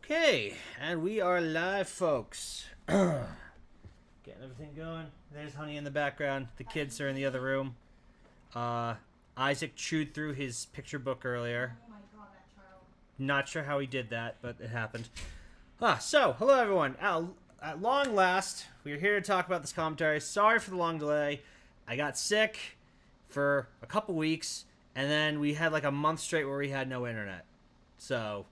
Okay, and we are live, folks. Getting everything going. There's Honey in the background. The kids are in the other room. Isaac chewed through his picture book earlier. Oh my god, that child. Not sure how he did that, but it happened. So, hello everyone. At long last, we are here to talk about this commentary. Sorry for the long delay. I got sick for a couple weeks, and then we had like a month straight where we had no internet. So,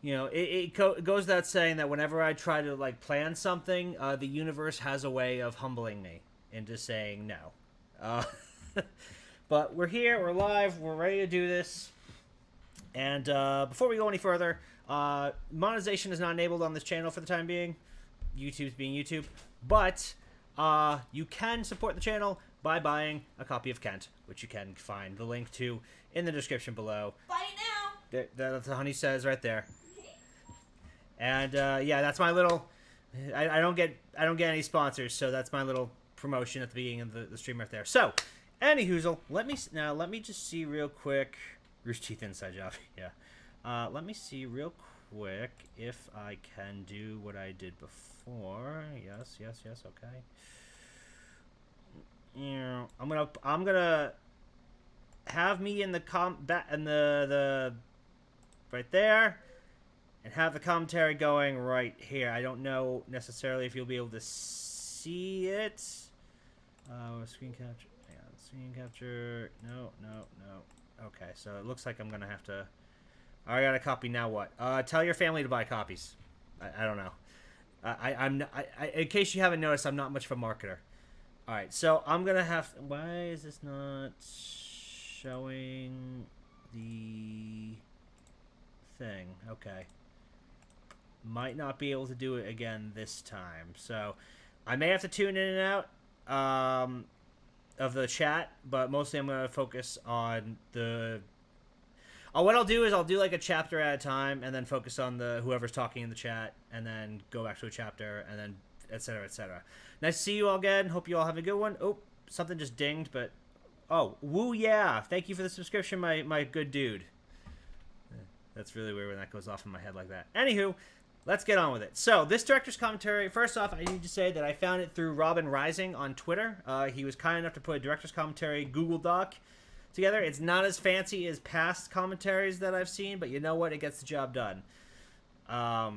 you know, it goes without saying that whenever I try to like plan something, the universe has a way of humbling me into saying no. But we're here, we're live, we're ready to do this. And before we go any further, monetization is not enabled on this channel for the time being. YouTube's being YouTube. But you can support the channel by buying a copy of Kent, which you can find the link to in the description below. Buy it now! That's what Honey says right there. And yeah, that's my little. I don't get any sponsors, so that's my little promotion at the beginning of the stream right there. So, anyhoozle, let me just see real quick. Rooster Teeth inside job, yeah. Let me see real quick if I can do what I did before. Yes, okay. Yeah, I'm gonna have me in the the right there. And have the commentary going right here. I don't know necessarily if you'll be able to see it. Screen capture. Hang on. Screen capture. No. Okay, so it looks like I'm going to have to... I got a copy, now what? Tell your family to buy copies. I don't know. I'm in case you haven't noticed, I'm not much of a marketer. Alright, so I'm going to have... Why is this not showing the thing? Okay. Might not be able to do it again this time, so I may have to tune in and out of the chat, but mostly I'm going to focus on the... what I'll do is I'll do like a chapter at a time and then focus on the whoever's talking in the chat and then go back to a chapter and then etc. etc. Nice to see you all again. Hope you all have a good one. Oh, something just dinged, but... Oh, woo yeah! Thank you for the subscription, my good dude. That's really weird when that goes off in my head like that. Anywho... Let's get on with it. So, this director's commentary, first off, I need to say that I found it through Robin Rising on Twitter. He was kind enough to put a director's commentary Google Doc together. It's not as fancy as past commentaries that I've seen, but you know what? It gets the job done. I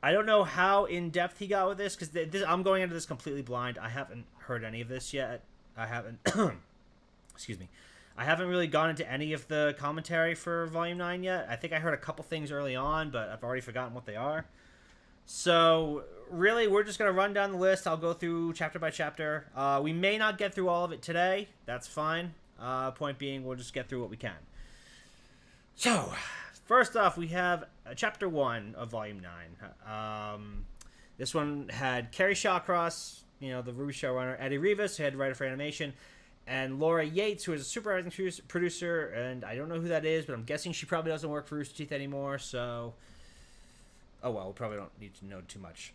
don't know how in-depth he got with this, because I'm going into this completely blind. I haven't heard any of this yet. I haven't... Excuse me. I haven't really gone into any of the commentary for Volume 9 yet. I think I heard a couple things early on, but I've already forgotten what they are. So, really, we're just going to run down the list. I'll go through chapter by chapter. We may not get through all of it today. That's fine. Point being, we'll just get through what we can. So, first off, we have Chapter 1 of Volume 9. This one had Carrie Shawcross, you know, the RWBY showrunner, Eddie Rivas, head writer for animation, and Laura Yates, who is a supervising producer, and I don't know who that is, but I'm guessing she probably doesn't work for Rooster Teeth anymore, so... Oh, well, we probably don't need to know too much.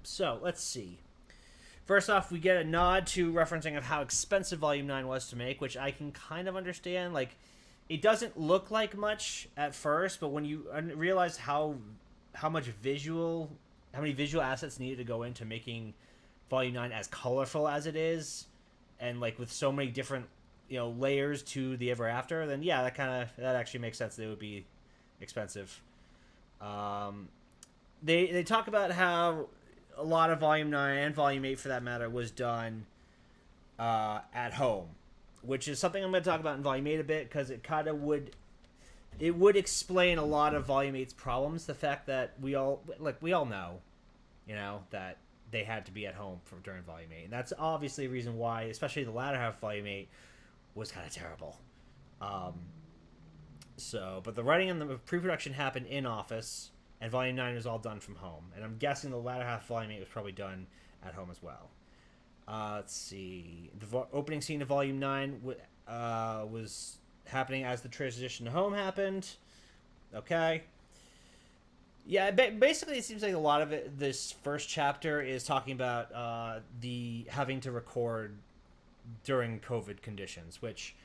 So, let's see. First off, we get a nod to referencing of how expensive Volume 9 was to make, which I can kind of understand. Like, it doesn't look like much at first, but when you realize how many visual assets needed to go into making Volume 9 as colorful as it is, and like with so many different, you know, layers to the Ever After, then yeah, that actually makes sense that it would be expensive. They talk about how a lot of Volume 9 and Volume 8 for that matter was done at home, which is something I'm going to talk about in Volume 8 a bit, because it kind of would explain a lot of Volume 8's problems. The fact that we all know, you know, that they had to be at home during Volume 8. And that's obviously a reason why, especially the latter half of Volume 8, was kind of terrible. But the writing and the pre-production happened in office, and Volume 9 was all done from home. And I'm guessing the latter half of Volume 8 was probably done at home as well. Let's see. The opening scene of Volume 9 was happening as the transition to home happened. Okay. Yeah, basically it seems like a lot of it, this first chapter is talking about the having to record during COVID conditions, which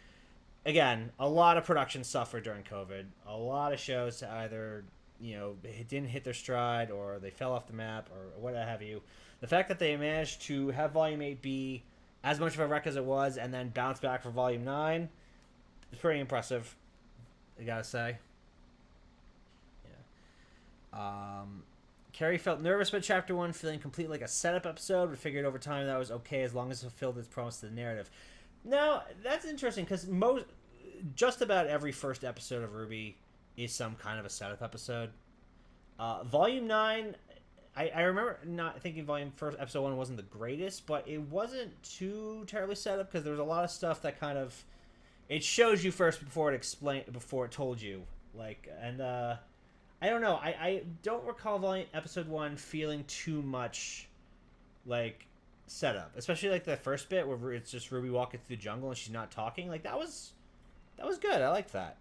again, a lot of production suffered during COVID. A lot of shows either it didn't hit their stride or they fell off the map or what have you. The fact that they managed to have Volume 8 be as much of a wreck as it was and then bounce back for Volume 9 is pretty impressive, I gotta say. Yeah. Carrie felt nervous about Chapter 1, feeling complete like a setup episode, but figured over time that was okay as long as it fulfilled its promise to the narrative. Now, that's interesting because just about every first episode of RWBY is some kind of a setup episode. Volume 9, I remember not thinking episode 1 wasn't the greatest, but it wasn't too terribly set up because there was a lot of stuff that kind of it shows you first before it told you. I don't know. I don't recall episode 1 feeling too much like setup, especially like the first bit where it's just Ruby walking through the jungle and she's not talking. Like that was good. I liked that.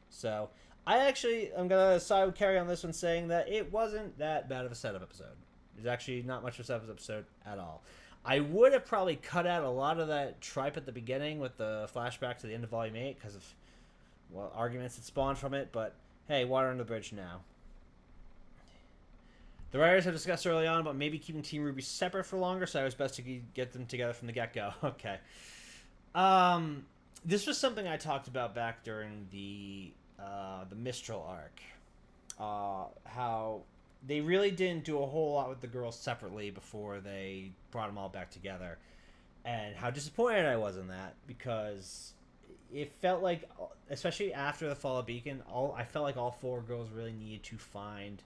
So I'm gonna side with Carrie on this one, saying that it wasn't that bad of a setup episode. There's actually not much of a setup episode at all. I would have probably cut out a lot of that tripe at the beginning with the flashback to the end of Volume 8 because of arguments that spawned from it, but hey, water under the bridge now. The writers have discussed early on about maybe keeping Team RWBY separate for longer, so it was best to get them together from the get-go. Okay. This was something I talked about back during the Mistral arc. How they really didn't do a whole lot with the girls separately before they brought them all back together. And how disappointed I was in that, because it felt like, especially after the fall of Beacon, I felt like all 4 girls really needed to find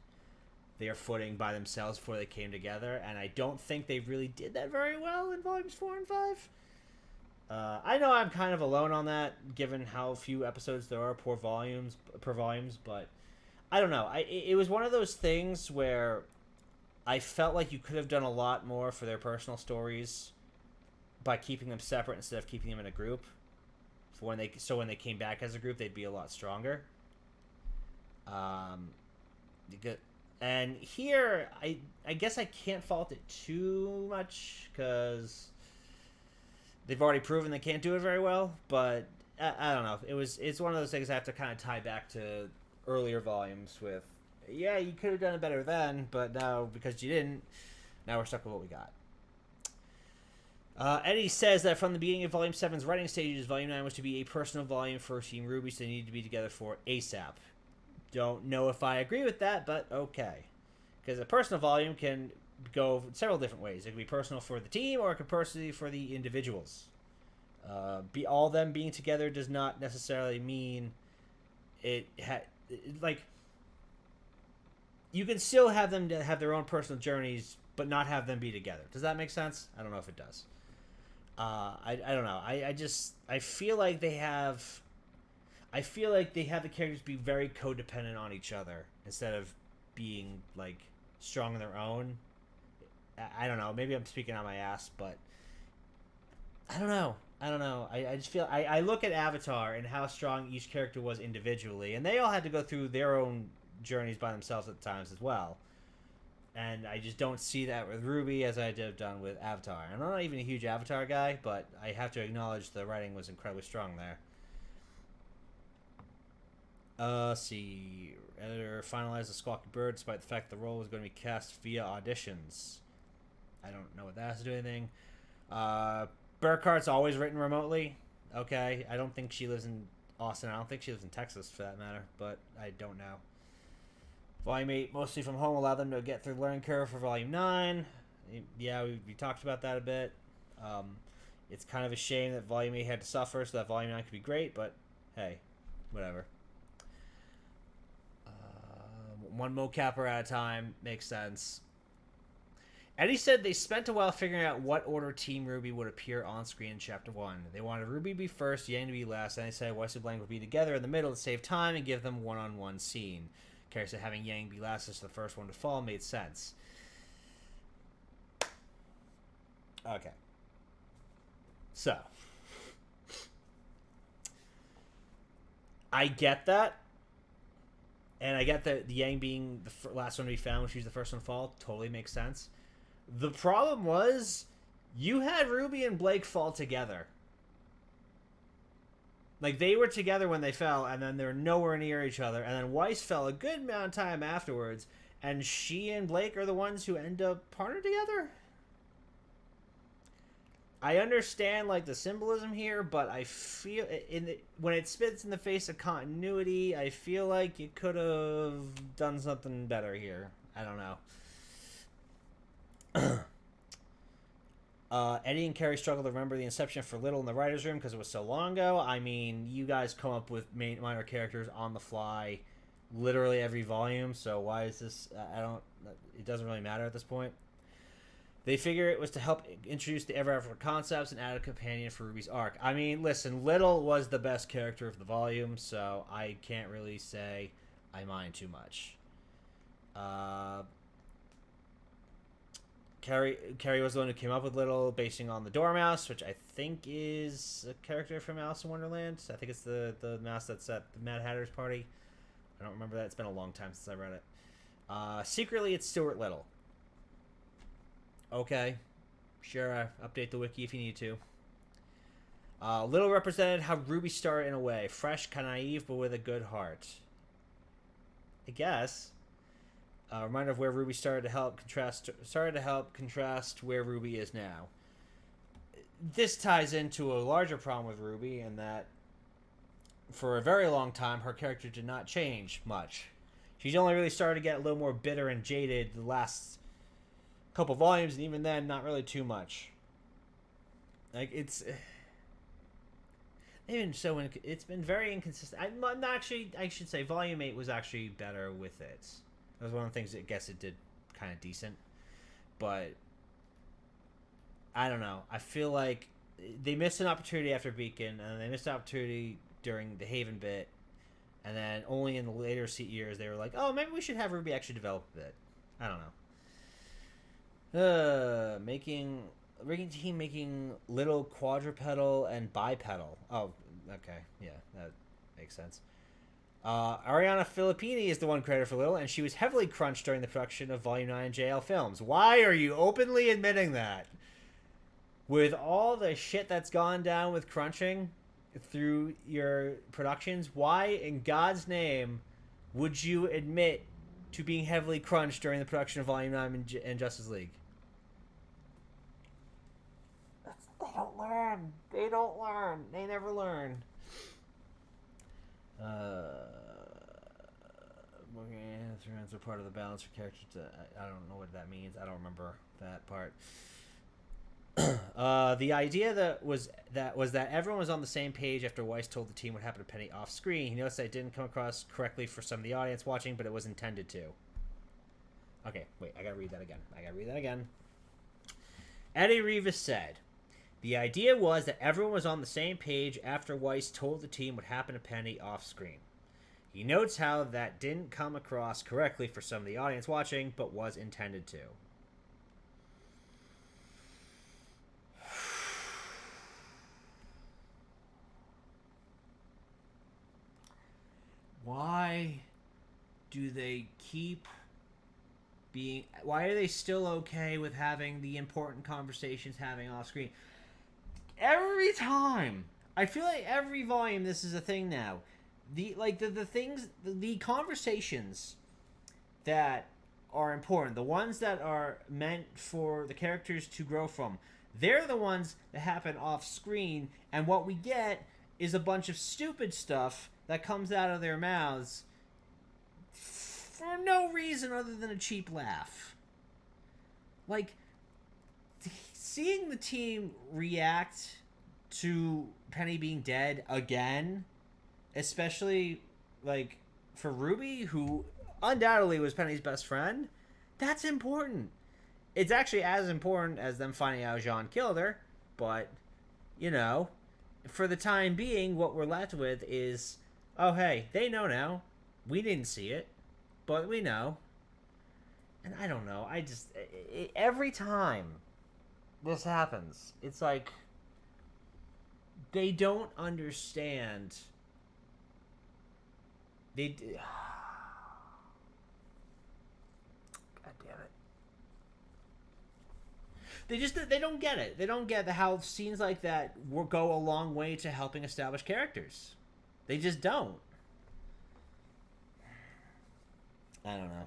their footing by themselves before they came together, and I don't think they really did that very well in Volumes 4 and 5. I know I'm kind of alone on that, given how few episodes there are per volumes, but I don't know. It was one of those things where I felt like you could have done a lot more for their personal stories by keeping them separate instead of keeping them in a group. When they came back as a group, they'd be a lot stronger. And here, I guess I can't fault it too much because they've already proven they can't do it very well. But I don't know. It's one of those things I have to kind of tie back to earlier volumes with. Yeah, you could have done it better then, but now because you didn't, now we're stuck with what we got. Eddie says that from the beginning of Volume 7's writing stages, Volume 9 was to be a personal volume for Team RWBY, so they needed to be together for ASAP. Don't know if I agree with that, but okay. Because a personal volume can go several different ways. It can be personal for the team, or it can be personally for the individuals. All them being together does not necessarily mean you can still have them to have their own personal journeys, but not have them be together. Does that make sense? I don't know if it does. I don't know. I feel like they have the characters be very codependent on each other instead of being like strong on their own. I don't know. Maybe I'm speaking on my ass, but I don't know. I just feel I look at Avatar and how strong each character was individually, and they all had to go through their own journeys by themselves at times as well. And I just don't see that with RWBY as I have done with Avatar. I'm not even a huge Avatar guy, but I have to acknowledge the writing was incredibly strong there. Let's see. Editor finalized the Squawky Bird despite the fact the role was going to be cast via auditions. I don't know what that has to do with anything. Burkhart's always written remotely. Okay. I don't think she lives in Austin. I don't think she lives in Texas, for that matter, but I don't know. Volume 8, mostly from home, allowed them to get through the learning curve for Volume 9. Yeah, we talked about that a bit. It's kind of a shame that Volume 8 had to suffer so that Volume 9 could be great, but hey, whatever. One mocapper at a time makes sense. Eddie said they spent a while figuring out what order Team RWBY would appear on screen in Chapter 1. They wanted RWBY to be first, Yang to be last, and they said Wesley Blank would be together in the middle to save time and give them one-on-one scene. Carrie said having Yang be last as the first one to fall made sense. Okay. So. I get that. And I get that the Yang being the last one to be found when she's the first one to fall totally makes sense. The problem was you had Ruby and Blake fall together. Like, they were together when they fell, and then they're nowhere near each other. And then Weiss fell a good amount of time afterwards, and she and Blake are the ones who end up partnered together? I understand, like, the symbolism here, but I feel when it spits in the face of continuity, I feel like you could have done something better here. I don't know. Eddie and Carrie struggle to remember the inception for Little in the writer's room because it was so long ago. I mean, you guys come up with minor characters on the fly literally every volume, so why is this... it doesn't really matter at this point. They figure it was to help introduce the Ever After concepts and add a companion for Ruby's arc. I mean, listen, Little was the best character of the volume, so I can't really say I mind too much. Carrie was the one who came up with Little, basing on the Dormouse, which I think is a character from Alice in Wonderland. I think it's the mouse that's at the Mad Hatter's party. I don't remember that. It's been a long time since I read it. Secretly, it's Stuart Little. Okay, sure, update the wiki if you need to. Little represented how Ruby started in a way. Fresh, kind of naive, but with a good heart. I guess. A reminder of where Ruby started to help contrast where Ruby is now. This ties into a larger problem with Ruby in that for a very long time her character did not change much. She's only really started to get a little more bitter and jaded the last couple volumes, and even then not really too much. Like, it's been very inconsistent. I should say volume 8 was actually better with it. That was one of the things that I guess it did kind of decent, but I don't know. I feel like they missed an opportunity after Beacon, and they missed an opportunity during the Haven bit, and then only in the later years they were like, oh, maybe we should have Ruby actually develop a bit. I don't know. Rigging team making Little quadrupedal and bipedal. Oh, okay. Yeah, that makes sense. Ariana Filippini is the one credited for Little, and she was heavily crunched during the production of Volume 9 JL Films. Why are you openly admitting that? With all the shit that's gone down with crunching through your productions, why in God's name would you admit to being heavily crunched during the production of Volume 9 in Justice League? They don't learn. They don't learn. They never learn. Throughout a part of the balance for characters. I don't know what that means. I don't remember that part. The idea that everyone was on the same page after Weiss told the team what happened to Penny off screen. He noticed that it didn't come across correctly for some of the audience watching, but it was intended to. Okay, wait, I gotta read that again. Eddie Rivas said, the idea was that everyone was on the same page after Weiss told the team what happened to Penny off screen. He notes how that didn't come across correctly for some of the audience watching, but was intended to. Why do they keep being... Why are they still okay with having the important conversations having off screen? Every time. I feel like every volume this is a thing now. The conversations that are important, the ones that are meant for the characters to grow from, they're the ones that happen off screen, and what we get is a bunch of stupid stuff that comes out of their mouths for no reason other than a cheap laugh. Like, seeing the team react to Penny being dead again, especially, like, for Ruby, who undoubtedly was Penny's best friend, that's important. It's actually as important as them finding out Jean killed her, but, you know, for the time being, what we're left with is, oh, hey, they know now. We didn't see it, but we know. And I don't know. Every time this happens, it's like they don't understand. God damn it. They don't get it. They don't get how scenes like that will go a long way to helping establish characters. They just don't. I don't know.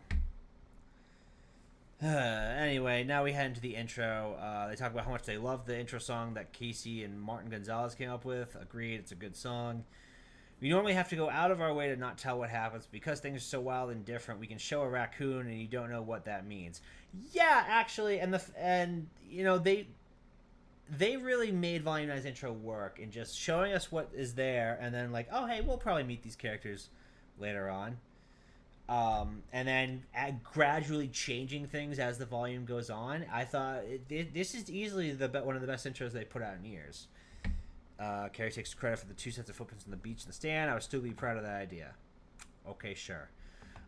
Anyway, now we head into the intro. They talk about how much they love the intro song that Casey and Martin Gonzalez came up with. Agreed, it's a good song. We normally have to go out of our way to not tell what happens because things are so wild and different. We can show a raccoon and you don't know what that means. Yeah, actually, and you know they really made Volume 9's intro work in just showing us what is there and then like, oh hey, we'll probably meet these characters later on. And then gradually changing things as the volume goes on. I thought this is easily one of the best intros they put out in years. Carrie takes credit for the 2 sets of footprints on the beach and the stand. I would still be proud of that idea. Okay, sure.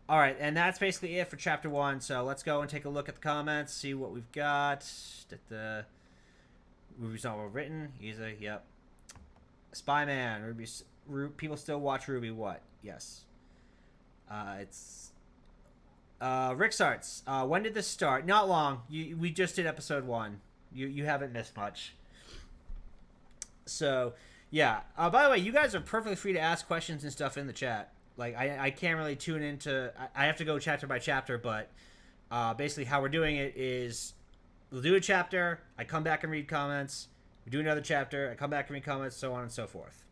All right, and that's basically it for Chapter 1. So let's go and take a look at the comments, see what we've got. The movie's not well written. Easy, yep. Spyman, people still watch RWBY. What? Yes. It's Rick Sarts. When did this start? Not long. We just did episode 1. You haven't missed much. So yeah. By the way, you guys are perfectly free to ask questions and stuff in the chat. Like I can't really tune into. I have to go chapter by chapter, but basically how we're doing it is we'll do a chapter. I come back and read comments. We do another chapter. I come back and read comments, so on and so forth.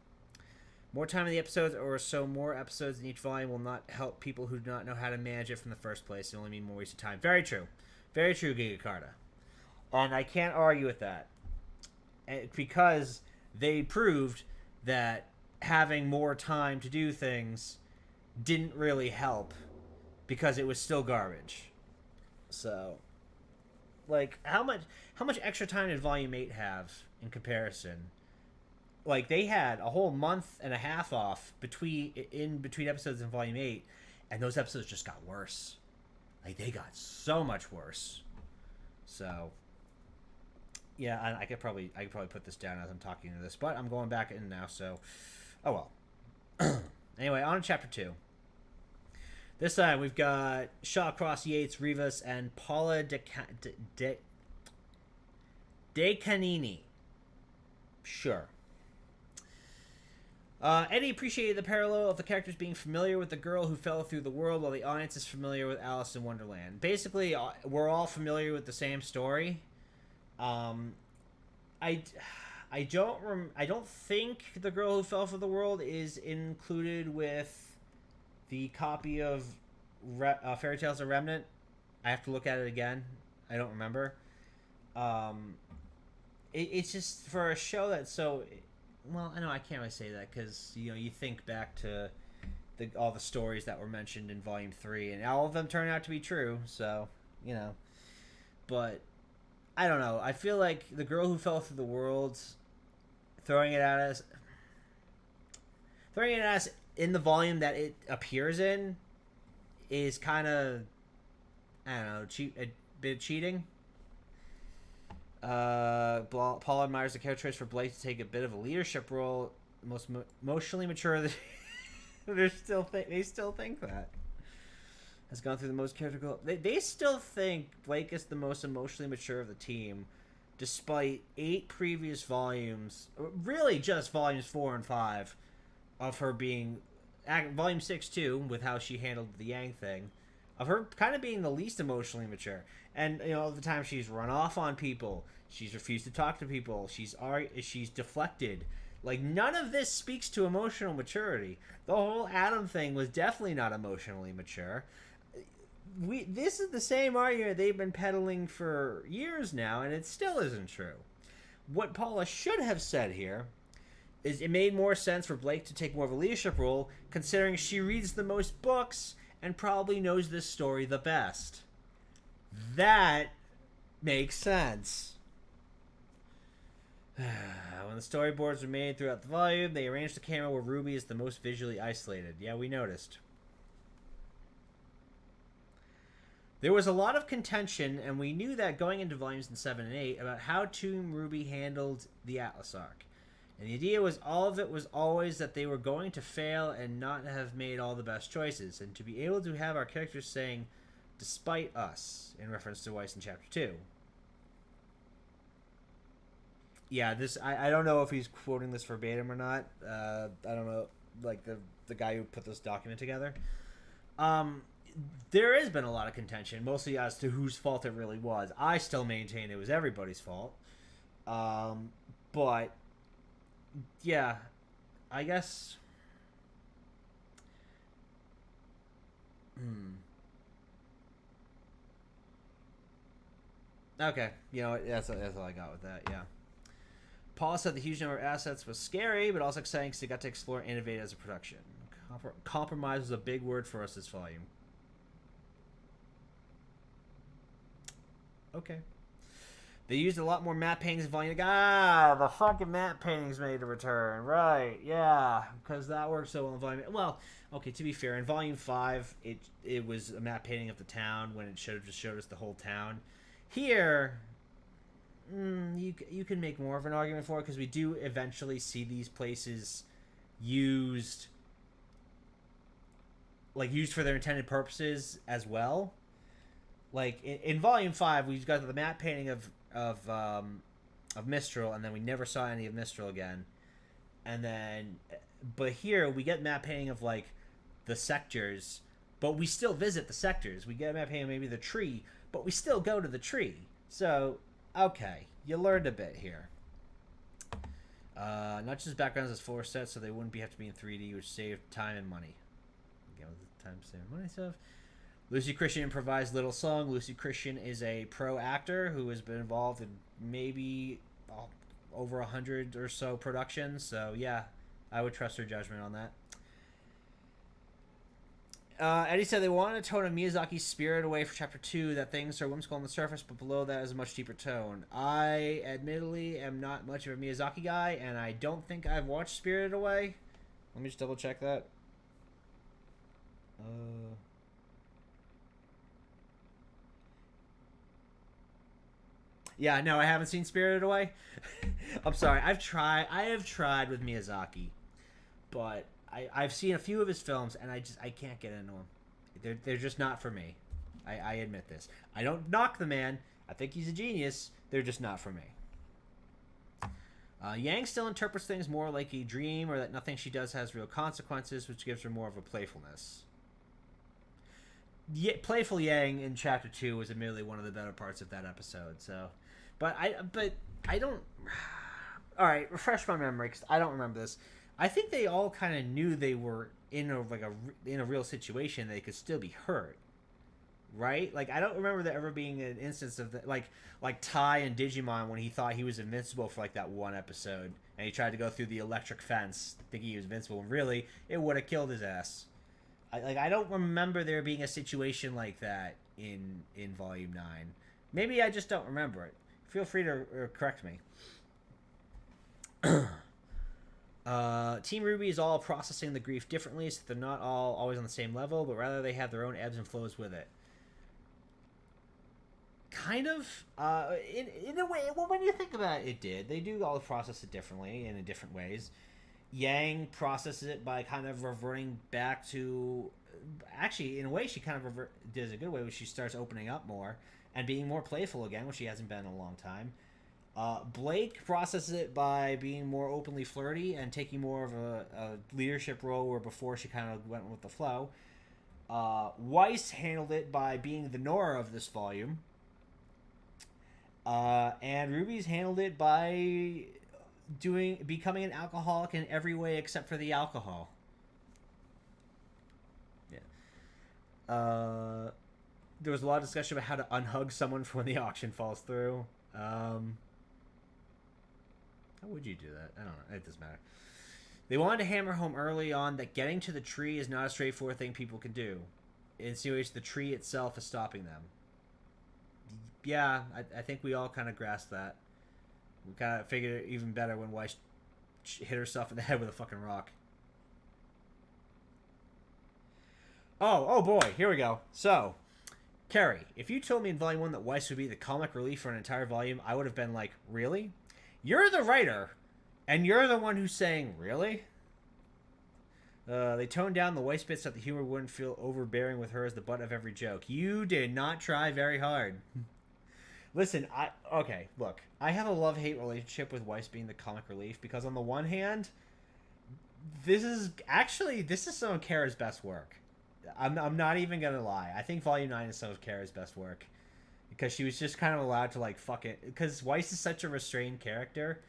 More time in the episodes, or so more episodes in each volume will not help people who do not know how to manage it from the first place. It only mean more waste of time. Very true. Very true, Giga Carta. And I can't argue with that. Because they proved that having more time to do things didn't really help because it was still garbage. So, like, how much extra time did Volume 8 have in comparison? Like, they had a whole month and a half off between episodes in Volume 8, and those episodes just got worse. Like, they got so much worse. So, yeah, I could probably put this down as I'm talking to this, but I'm going back in now, so, oh well. Anyway, on to Chapter 2. This time, we've got Shaw, Cross, Yates, Rivas, and Paula De Canini. Sure. Eddie appreciated the parallel of the characters being familiar with the girl who fell through the world while the audience is familiar with Alice in Wonderland. Basically, we're all familiar with the same story. I don't think the girl who fell through the world is included with the copy of Fairy Tales of Remnant. I have to look at it again. I don't remember. It's just for a show that's so... Well, I know I can't really say that because, you know, you think back to all the stories that were mentioned in Volume 3, and all of them turn out to be true, so, you know. But, I don't know. I feel like the girl who fell through the world, throwing it at us in the volume that it appears in is kind of, I don't know, a bit cheating. Paul admires the character choice for Blake to take a bit of a leadership role. The most emotionally mature. They still think that has gone through the most character growth. They still think Blake is the most emotionally mature of the team, despite 8 previous volumes, really just volumes 4 and 5, of her being volume 6 too, with how she handled the Yang thing, of her kind of being the least emotionally mature. And, you know, all the time she's run off on people. She's refused to talk to people. She's deflected. Like, none of this speaks to emotional maturity. The whole Adam thing was definitely not emotionally mature. This is the same argument they've been peddling for years now, and it still isn't true. What Paula should have said here is it made more sense for Blake to take more of a leadership role, considering she reads the most books and probably knows this story the best. That makes sense. When the storyboards were made throughout the volume, they arranged the camera where RWBY is the most visually isolated. Yeah, we noticed. There was a lot of contention, and we knew that going into volumes in 7 and 8 about how Team RWBY handled the Atlas arc. And the idea was all of it was always that they were going to fail and not have made all the best choices, and to be able to have our characters saying, despite us, in reference to Weiss in Chapter 2. Yeah, this I don't know if he's quoting this verbatim or not. I don't know, like the guy who put this document together. Um, there has been a lot of contention, mostly as to whose fault it really was. I still maintain it was everybody's fault. Um, but yeah, I guess. Hmm. Okay, that's all I got with that. Yeah. Paul said the huge number of assets was scary, but also exciting because they got to explore and innovate as a production. Compromise was a big word for us this volume. Okay. They used a lot more matte paintings in volume. The fucking matte paintings made a return. Right, yeah. Because that worked so well in volume. Well, okay, to be fair, in volume 5, it was a matte painting of the town when it should have just showed us the whole town. Here, you can make more of an argument for it because we do eventually see these places used used for their intended purposes as well. Like in volume 5, we got the matte painting of Mistral, and then we never saw any of Mistral again. And then, but here we get matte painting of like the sectors, but we still visit the sectors. We get a matte painting of maybe the tree, but we still go to the tree. So okay, you learned a bit here. Not just backgrounds as floor sets, so they wouldn't have to be in 3D, which saved time and money. Again, with the time saving money stuff. Lucy Christian improvised Little Song. Lucy Christian is a pro actor who has been involved in maybe over 100 or so productions. So yeah, I would trust her judgment on that. Eddie said they wanted to tone of Miyazaki's spirit away for Chapter 2, that things are whimsical on the surface, but below that is a much deeper tone. I admittedly am not much of a Miyazaki guy, and I don't think I've watched Spirited Away. Let me just double check that. Yeah, no, I haven't seen Spirited Away. I'm sorry. I have tried with Miyazaki, but I've seen a few of his films, and I can't get into them. They're just not for me. I admit this. I don't knock the man. I think he's a genius. They're just not for me. Yang still interprets things more like a dream, or that nothing she does has real consequences, which gives her more of a playfulness. Playful Yang in Chapter 2 was admittedly one of the better parts of that episode. So, but I don't. All right, refresh my memory because I don't remember this. I think they all kind of knew they were in a real situation. They could still be hurt, right? Like I don't remember there ever being an instance of like Ty and Digimon when he thought he was invincible for like that one episode, and he tried to go through the electric fence thinking he was invincible, and really it would have killed his ass. I don't remember there being a situation like that in Volume 9. Maybe I just don't remember it. Feel free to correct me. Team RWBY is all processing the grief differently, so they're not all always on the same level, but rather they have their own ebbs and flows with it. Kind of. In a way, well, when you think about it, it did. They do all process it differently and in different ways. Yang processes it by kind of reverting back to... Actually, in a way, she kind of does a good way, which she starts opening up more and being more playful again, which she hasn't been in a long time. Blake processes it by being more openly flirty and taking more of a leadership role where before she kind of went with the flow. Weiss handled it by being the Nora of this volume. And Ruby's handled it by becoming an alcoholic in every way except for the alcohol. Yeah. There was a lot of discussion about how to unhug someone when the auction falls through. How would you do that? I don't know. It doesn't matter. They wanted to hammer home early on that getting to the tree is not a straightforward thing people can do. It insinuates the tree itself is stopping them. Yeah, I think we all kind of grasped that. We kind of figured it even better when Weiss hit herself in the head with a fucking rock. Oh boy, here we go. So, Carrie, if you told me in Volume 1 that Weiss would be the comic relief for an entire volume, I would have been like, really? You're the writer, and you're the one who's saying, really? They toned down the Weiss bits so that the humor wouldn't feel overbearing with her as the butt of every joke. You did not try very hard. Listen, look. I have a love-hate relationship with Weiss being the comic relief because on the one hand, this is some of Kara's best work. I'm not even gonna lie. I think Volume 9 is some of Kara's best work because she was just kind of allowed to like fuck it because Weiss is such a restrained character.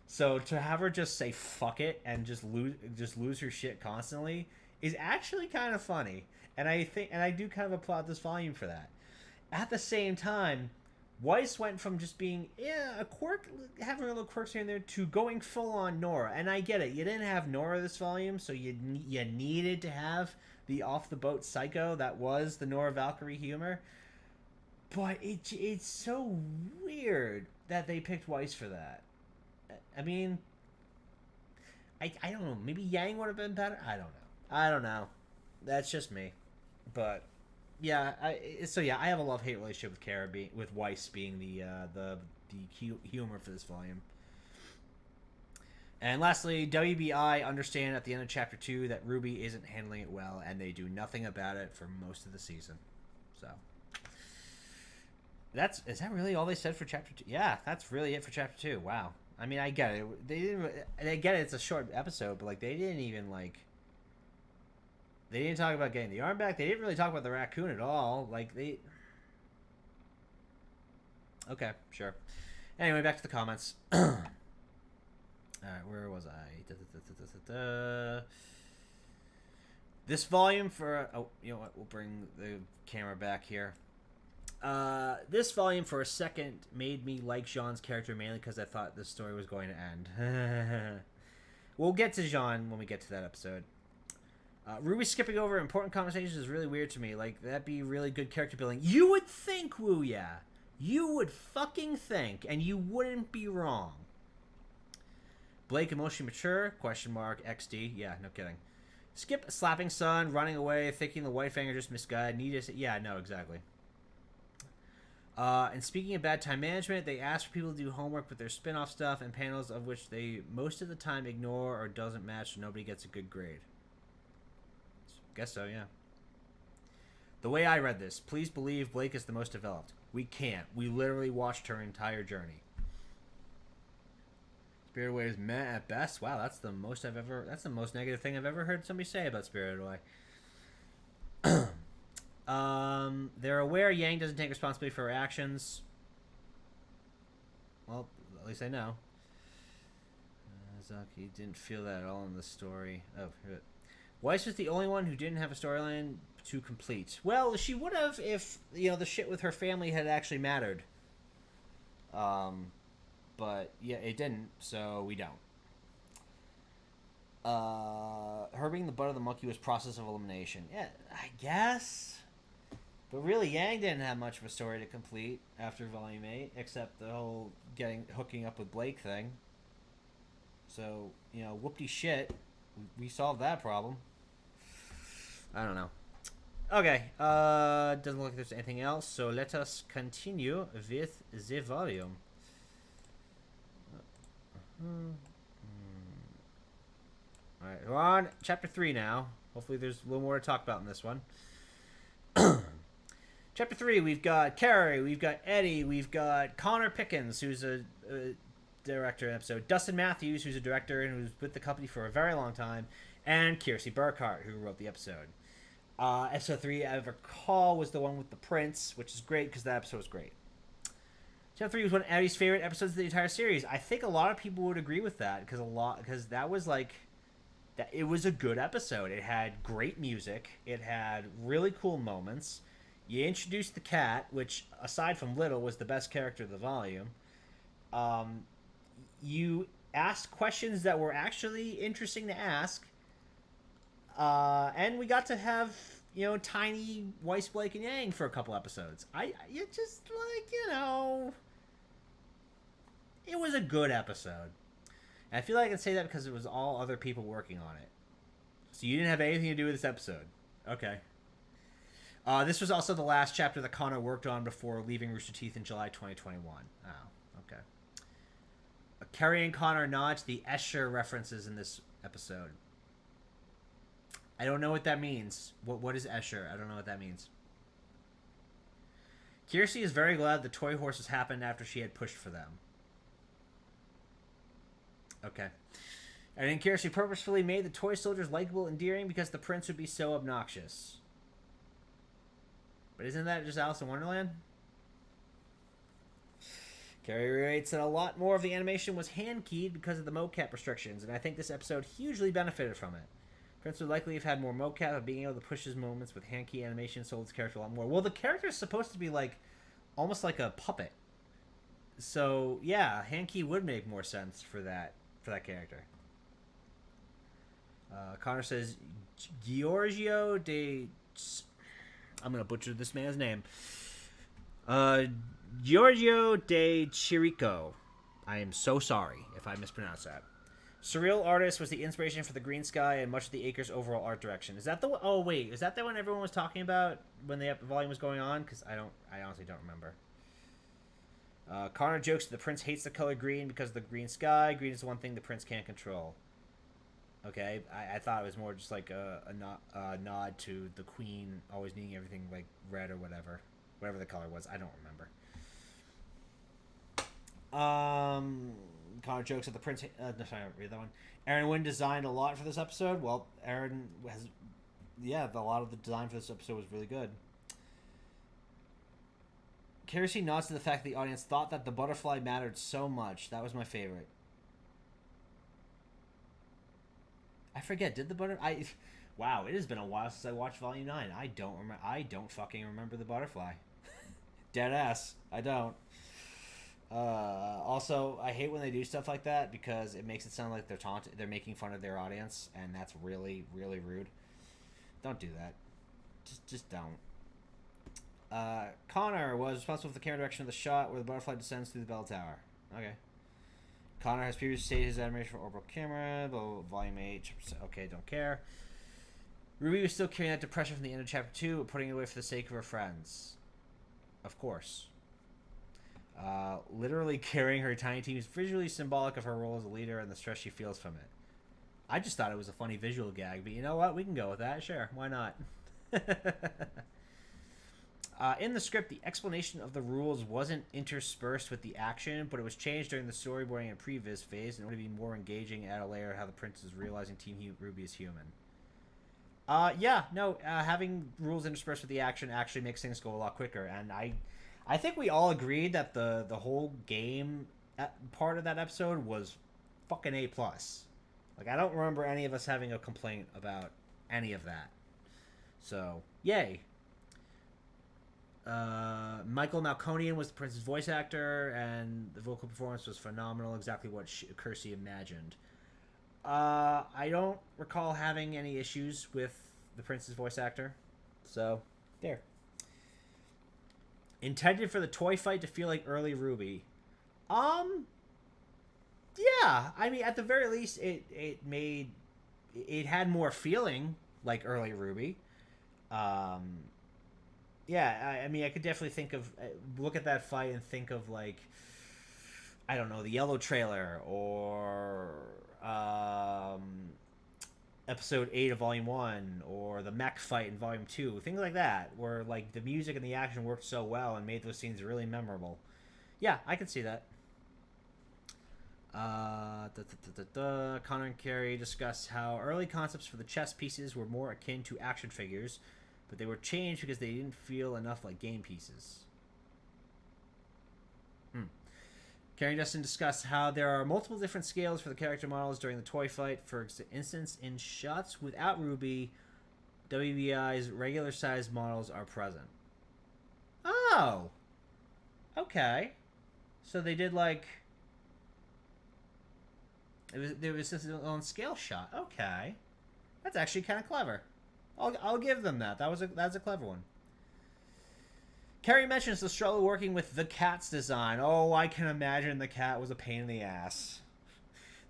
So to have her just say fuck it and just lose her shit constantly is actually kind of funny. And I do kind of applaud this volume for that. At the same time, Weiss went from just being a quirk, having a little quirks here and there, to going full on Nora. And I get it. You didn't have Nora this volume, so you needed to have the off the boat psycho that was the Nora Valkyrie humor. But it's so weird that they picked Weiss for that. I mean, I don't know. Maybe Yang would have been better. I don't know. That's just me. But yeah, I have a love hate relationship with with Weiss being the humor for this volume. And lastly, WBI understand at the end of chapter 2 that RWBY isn't handling it well, and they do nothing about it for most of the season. So is that really all they said for chapter 2? Yeah, that's really it for chapter 2. Wow. I mean, I get it. They get it. It's a short episode, but like they didn't even like. They didn't talk about getting the arm back. They didn't really talk about the raccoon at all. Like they. Okay, sure. Anyway, back to the comments. All right, where was I? This volume for you know what? We'll bring the camera back here. This volume for a second made me like Jean's character mainly because I thought this story was going to end. We'll get to Jean when we get to that episode. RWBY skipping over important conversations is really weird to me. Like, that'd be really good character building. You would think, Woo, yeah. You would fucking think, and you wouldn't be wrong. Blake emotionally mature, question mark, XD. Yeah, no kidding. Skip slapping Sun, running away, thinking the White Fang are just misguided. Yeah, no, exactly. And speaking of bad time management, they ask for people to do homework with their spin-off stuff and panels of which they most of the time ignore or doesn't match, so nobody gets a good grade. Guess so, yeah. The way I read this, please believe Blake is the most developed. We can't. We literally watched her entire journey. Spirited Away is meh at best. Wow, that's the most negative thing I've ever heard somebody say about Spirited Away. They're aware Yang doesn't take responsibility for her actions. Well, at least I know. Zaki didn't feel that at all in the story. Oh, here. Weiss was the only one who didn't have a storyline to complete. Well, she would have if, you know, the shit with her family had actually mattered. But, yeah, it didn't, so we don't. Her being the butt of the monkey was process of elimination. Yeah, I guess. But really, Yang didn't have much of a story to complete after Volume 8, except the whole hooking up with Blake thing. So, you know, whoop-de shit. We solved that problem. I don't know. Okay, doesn't look like there's anything else, so let us continue with the volume. Alright, we're on chapter 3 now. Hopefully there's a little more to talk about in this one. Chapter 3, we've got Carrie, we've got Eddie, we've got Connor Pickens, who's a director in the episode, Dustin Matthews, who's a director and who's with the company for a very long time, and Kiersey Burkhart, who wrote the episode. Episode 3, I recall, was the one with the prince, which is great because that episode was great. Chapter 3 was one of Eddie's favorite episodes of the entire series. I think a lot of people would agree with that because that was like that. It was a good episode. It had great music. It had really cool moments. You introduced the cat, which aside from Little was the best character of the volume. You asked questions that were actually interesting to ask. And we got to have, you know, tiny Weiss, Blake, and Yang for a couple episodes. It just, like, you know, it was a good episode. And I feel like I can say that because it was all other people working on it. So you didn't have anything to do with this episode. Okay. This was also the last chapter that Connor worked on before leaving Rooster Teeth in July 2021. Oh, okay. Carrie and Connor nod to the Escher references in this episode. I don't know what that means. What is Escher? I don't know what that means. Kiersey is very glad the toy horses happened after she had pushed for them. Okay. And then Kiersey purposefully made the toy soldiers likable and endearing because the prince would be so obnoxious. But isn't that just Alice in Wonderland? Carrie relates that a lot more of the animation was hand-keyed because of the mocap restrictions, and I think this episode hugely benefited from it. Prince would likely have had more mocap, but being able to push his moments with hand-key animation sold his character a lot more. Well, the character is supposed to be like almost like a puppet. So, yeah, hand-key would make more sense for that character. Connor says, Giorgio de... I'm going to butcher this man's name. Giorgio de Chirico. I am so sorry if I mispronounce that. Surreal artist was the inspiration for the green sky and much of the Acres overall art direction. Is that the one? Oh wait, is that the one everyone was talking about when the volume was going on? Because I honestly don't remember. Connor jokes that the prince hates the color green because of the green sky. Green is the one thing the prince can't control. Okay, I thought it was more just like a nod to the queen always needing everything like red or whatever the color was. I don't remember. Connor jokes that the prince. No, sorry, I'll read that one. Aaron Wynn designed a lot for this episode. Well, Aaron has, a lot of the design for this episode was really good. Kerosene nods to the fact that the audience thought that the butterfly mattered so much. That was my favorite. I forget. Did the butterfly? Wow, it has been a while since I watched Volume 9. I don't remember. I don't fucking remember the butterfly. Dead ass. I don't. Also, I hate when they do stuff like that because it makes it sound like they're making fun of their audience, and that's really, really rude. Don't do that. Just don't. Connor was responsible for the camera direction of the shot where the butterfly descends through the bell tower. Okay. Connor has previously stated his admiration for orbital camera, volume 8. Okay, don't care. Ruby was still carrying that depression from the end of chapter 2, but putting it away for the sake of her friends. Of course. Literally carrying her tiny team is visually symbolic of her role as a leader and the stress she feels from it. I just thought it was a funny visual gag, but you know what? We can go with that. Sure, why not? In the script, the explanation of the rules wasn't interspersed with the action, but it was changed during the storyboarding and previs phase in order to be more engaging and add a layer of how the prince is realizing Team Ruby is human. Having rules interspersed with the action actually makes things go a lot quicker, and I think we all agreed that the whole game part of that episode was fucking A+. Like, I don't remember any of us having a complaint about any of that. So, yay. Michael Malconian was the prince's voice actor, and the vocal performance was phenomenal, exactly what Kersey imagined. I don't recall having any issues with the prince's voice actor. So, there. Intended for the toy fight to feel like early RWBY. Yeah, I mean, at the very least, it had more feeling like early RWBY. Yeah, I mean, I could definitely look at that fight and think of, like, I don't know, the Yellow trailer or episode 8 of Volume 1 or the mech fight in Volume 2, things like that, where, like, the music and the action worked so well and made those scenes really memorable. Yeah, I could see that. Connor and Carrie discuss how early concepts for the chess pieces were more akin to action figures, but they were changed because they didn't feel enough like game pieces. Carrie and Dustin discuss how there are multiple different scales for the character models during the toy fight. For instance, in shots without RWBY, WBI's regular size models are present. Oh! Okay. So they did, like... There was this on scale shot. Okay. That's actually kind of clever. I'll give them that. That's a clever one. Carrie mentions the struggle working with the cat's design. Oh, I can imagine the cat was a pain in the ass.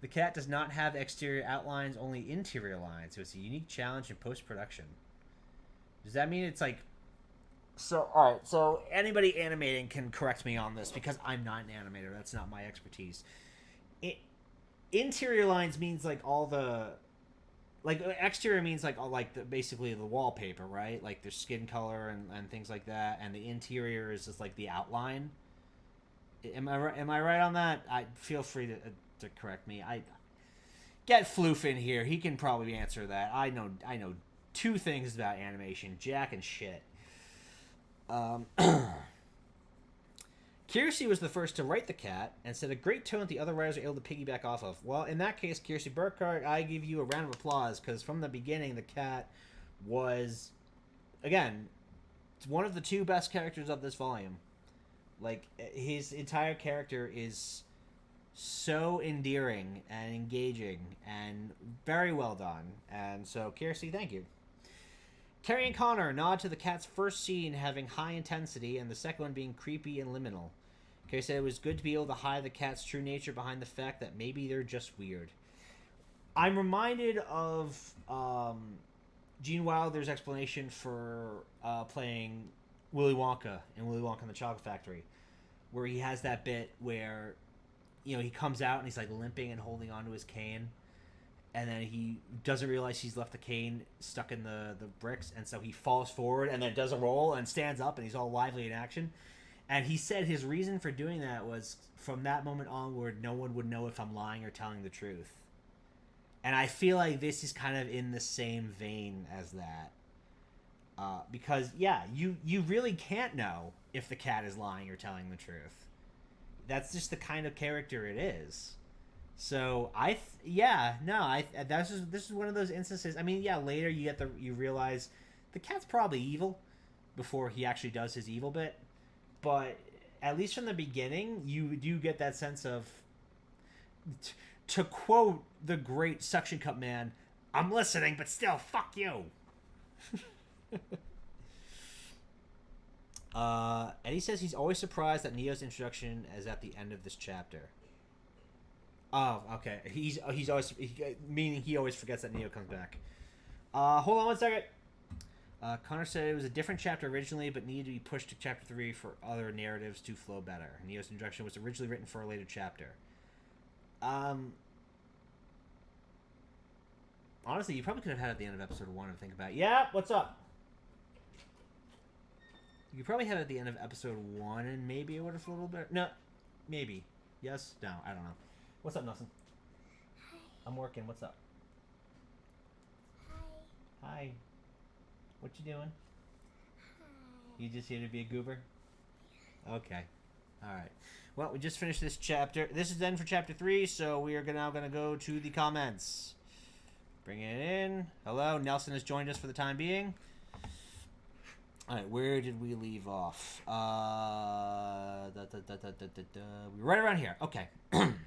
The cat does not have exterior outlines, only interior lines, so it's a unique challenge in post-production. Does that mean it's like... So, alright, so anybody animating can correct me on this, because I'm not an animator. That's not my expertise. Interior lines means, like, all the like exterior means like basically the wallpaper, right? Like their skin color and things like that, and the interior is just like the outline. Am I right on that? I feel free to correct me. I get Floof in here. He can probably answer that. I know two things about animation: Jack and shit. Um, Kiersey was the first to write the cat and set a great tone that the other writers are able to piggyback off of. Well, in that case, Kiersey Burkhardt, I give you a round of applause because from the beginning, the cat was, again, one of the two best characters of this volume. Like, his entire character is so endearing and engaging and very well done. And so, Kiersey, thank you. Carrie and Connor nod to the cat's first scene having high intensity and the second one being creepy and liminal. Carrie said it was good to be able to hide the cat's true nature behind the fact that maybe they're just weird. I'm reminded of Gene Wilder's explanation for playing Willy Wonka in Willy Wonka and the Chocolate Factory, where he has that bit where, he comes out and he's like limping and holding onto his cane, and then he doesn't realize he's left the cane stuck in the bricks, and so he falls forward and then does a roll and stands up and he's all lively in action. And he said his reason for doing that was from that moment onward, no one would know if I'm lying or telling the truth. And I feel like this is kind of in the same vein as that. Because, yeah, you really can't know if the cat is lying or telling the truth. That's just the kind of character it is. So this is one of those instances. I mean, yeah, later you realize the cat's probably evil before he actually does his evil bit, but at least from the beginning, you do get that sense of, to quote the great Suction Cup Man, "I'm listening, but still, fuck you." Eddie says he's always surprised that Neo's introduction is at the end of this chapter. Oh, okay. He's always meaning he always forgets that Neo comes back. Hold on one second. Connor said it was a different chapter originally, but needed to be pushed to chapter 3 for other narratives to flow better. Neo's introduction was originally written for a later chapter. Honestly, you probably could have had it at the end of episode 1 to think about. Yeah, what's up? You probably had it at the end of episode 1, and maybe it would have flowed a little better. No, maybe. Yes? No, I don't know. What's up, Nelson? Hi. I'm working. What's up? Hi. Hi. What you doing? Hi. You just here to be a goober? Okay. All right. Well, we just finished this chapter. This is then for chapter 3, so we are now going to go to the comments. Bring it in. Hello, Nelson has joined us for the time being. All right, where did we leave off? We were right around here. Okay.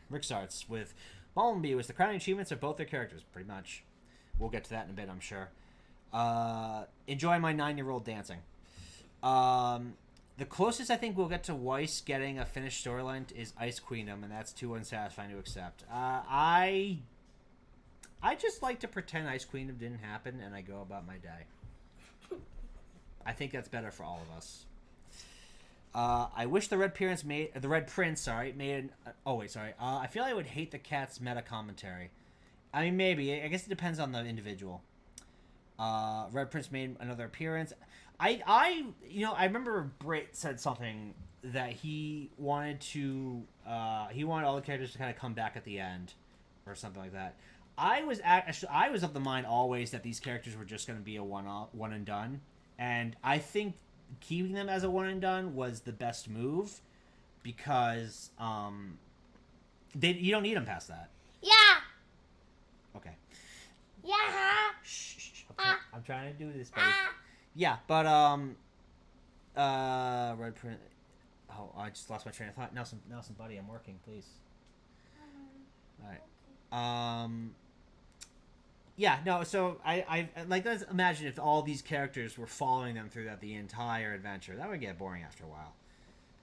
Rick starts with Bumblebee was the crowning achievements of both their characters, pretty much. We'll get to that in a bit, I'm sure. Enjoy my 9-year-old dancing. The closest I think we'll get to Weiss getting a finished storyline is Ice Queendom, and that's too unsatisfying to accept. I just like to pretend Ice Queendom didn't happen, and I go about my day. I think that's better for all of us. I wish the Red Prince made I feel I would hate the cat's meta commentary. I mean, maybe. I guess it depends on the individual. Red Prince made another appearance. I remember Britt said something that he wanted all the characters to kind of come back at the end, or something like that. I was of the mind always that these characters were just going to be a one and done. And I think keeping them as a one and done was the best move because you don't need them past that. Yeah. Okay. Yeah. Shh. I'm trying to do this, buddy. Yeah, but Red Print. Oh, I just lost my train of thought. Nelson, buddy, I'm working. Please. All right. Okay. Yeah, no, so I like, let's imagine if all these characters were following them through the entire adventure. That would get boring after a while.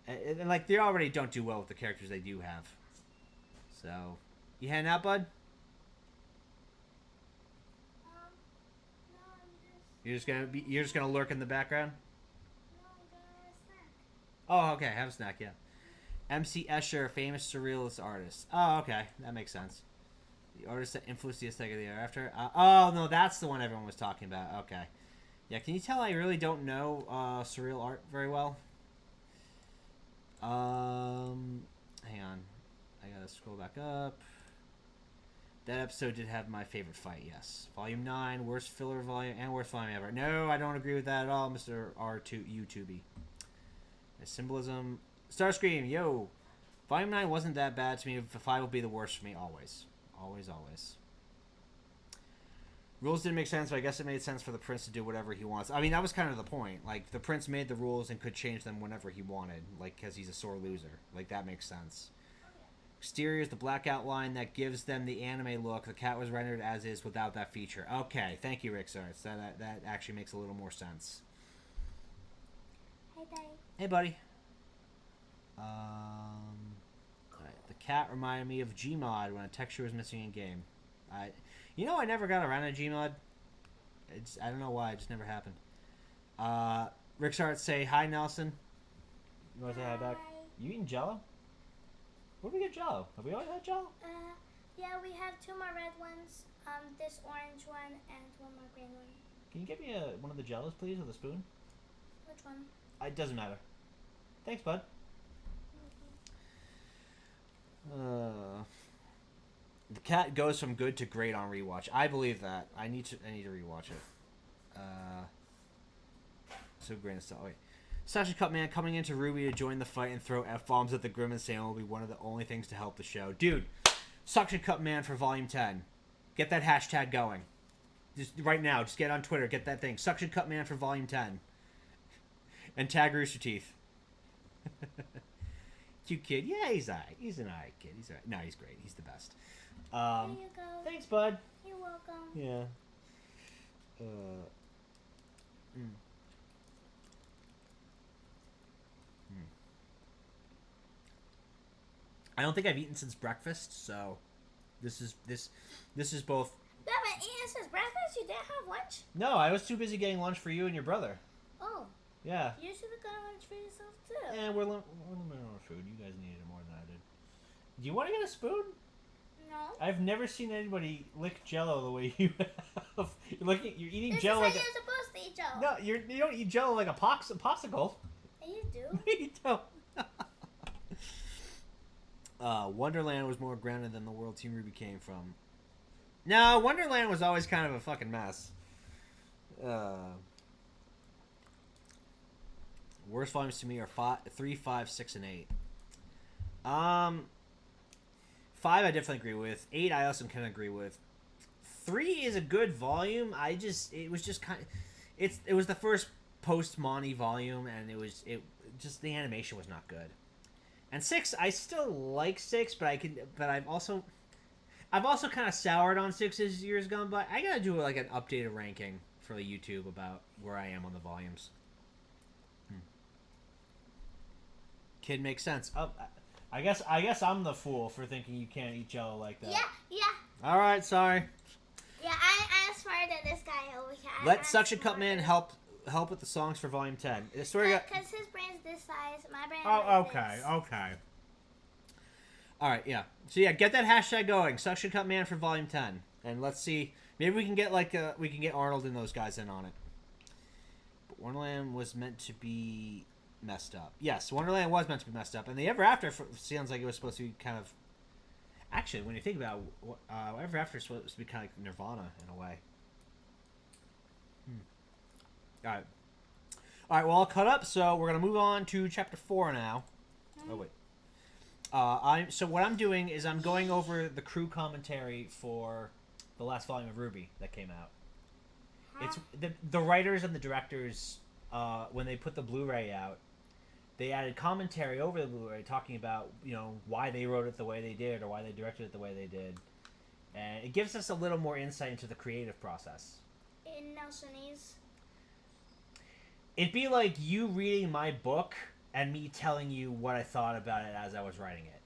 And like, they already don't do well with the characters they do have. So, you heading out, bud? No, I'm You're just gonna lurk in the background? No, I'm gonna have a snack. Oh, okay, have a snack, yeah. MC Escher, famous surrealist artist. Oh, okay, that makes sense. The artist that influenced the aesthetic of the era after. Oh no, that's the one everyone was talking about. Okay. Yeah, can you tell I really don't know surreal art very well? Hang on. I gotta scroll back up. That episode did have my favorite fight, yes. Volume 9, worst filler volume, and worst volume ever. No, I don't agree with that at all, Mr. R2 YouTubey. Symbolism. Starscream, yo! Volume 9 wasn't that bad to me. 5 will be the worst for me, always. Always, always. Rules didn't make sense, but I guess it made sense for the prince to do whatever he wants. I mean, that was kind of the point. Like, the prince made the rules and could change them whenever he wanted. Like, because he's a sore loser. Like, that makes sense. Exterior is the black outline that gives them the anime look. The cat was rendered as is without that feature. Okay, thank you, Rick Sarts. That actually makes a little more sense. Hey, Daddy. Hey, buddy. The cat reminded me of Gmod when a texture was missing in game. You know, I never got around to Gmod. I don't know why. It just never happened. Rick Sarts say hi, Nelson. You want to say hi back? You eating Jello? Where did we get Jello? Have we always had Jello? Yeah, we have 2 more red ones. This orange one and 1 more green one. Can you get me one of the Jellos, please, with a spoon? Which one? It doesn't matter. Thanks, bud. The cat goes from good to great on rewatch. I believe that. I need to rewatch it. So great and stuff. Wait. Suction Cup Man coming into RWBY to join the fight and throw F-bombs at the Grim and Sam will be one of the only things to help the show. Dude, Suction Cup Man for Volume 10. Get that hashtag going. Just right now, just get on Twitter, get that thing. Suction Cup Man for Volume 10. And tag Rooster Teeth. Cute kid. Yeah, he's alright. He's an alright kid. He's alright. No, he's great. He's the best. There you go. Thanks, bud. You're welcome. Yeah. I don't think I've eaten since breakfast, so this is both. You haven't eaten since breakfast? You didn't have lunch? No, I was too busy getting lunch for you and your brother. Oh. Yeah. You should have gotten lunch for yourself, too. And we're limited on food. You guys needed it more than I did. Do you want to get a spoon? No. I've never seen anybody lick Jello the way you have. You're eating This Jello is like how you're supposed to eat Jello. No, you don't eat Jello like a popsicle. Yeah, you do. You don't. Wonderland was more grounded than the world Team RWBY came from. No, Wonderland was always kind of a fucking mess. Worst volumes to me are 3, 5, 6, and 8. 5 I definitely agree with. 8 I also can agree with. 3 is a good volume. It was just kind of, it was the first post Monty volume, and it just the animation was not good. And 6, I still like 6, but I've also kind of soured on 6 as years gone by. I gotta do like an updated ranking for the YouTube about where I am on the volumes. Kid makes sense. Oh, I guess I'm the fool for thinking you can't eat Jello like that. Yeah. All right, sorry. Yeah, I'm smarter than this guy over here. Let Suction Cup Man help with the songs for Volume 10. I swear to God. Because his brain's this size, my brain's Oh, like okay, this. okay. All right, yeah. So yeah, get that hashtag going. Suction Cup Man for Volume 10, and let's see. Maybe we can get Arnold and those guys in on it. But Wonderland was meant to be messed up. Yes, Wonderland was meant to be messed up, and the Ever After sounds like it was supposed to be kind of. Actually, when you think about it, Ever After is supposed to be kind of like Nirvana in a way. All right. All right, well, I'll cut up, so we're going to move on to Chapter 4 now. Oh, wait. So what I'm doing is I'm going over the crew commentary for the last volume of RWBY that came out. It's the writers and the directors, when they put the Blu-ray out, they added commentary over the Blu-ray talking about, why they wrote it the way they did or why they directed it the way they did. And it gives us a little more insight into the creative process. In Nelsonese. It'd be like you reading my book and me telling you what I thought about it as I was writing it.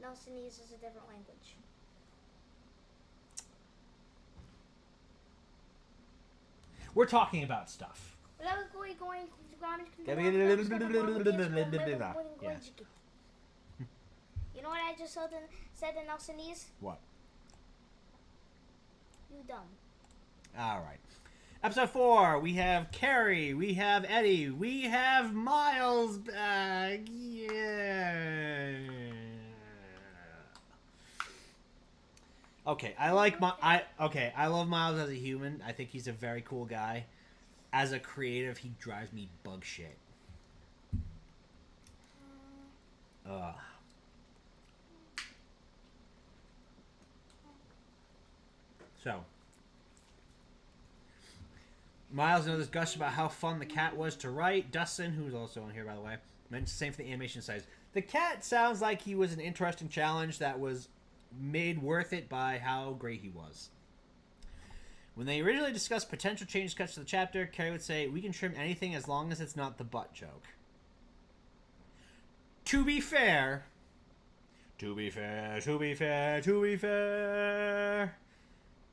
Nelsonese is a different language. We're talking about stuff. You know what I just said in Nelsonese? What? You dumb. All right. Episode 4, we have Carrie, we have Eddie, we have Miles back. Yeah. Okay, I love Miles as a human. I think he's a very cool guy. As a creative, he drives me bug shit. Ugh. So, Miles knows this gush about how fun the cat was to write. Dustin, who's also on here by the way, mentioned the same for the animation size. The cat sounds like he was an interesting challenge that was made worth it by how great he was. When they originally discussed potential changes cuts to the chapter, Carrie would say, "We can trim anything as long as it's not the butt joke." To be fair,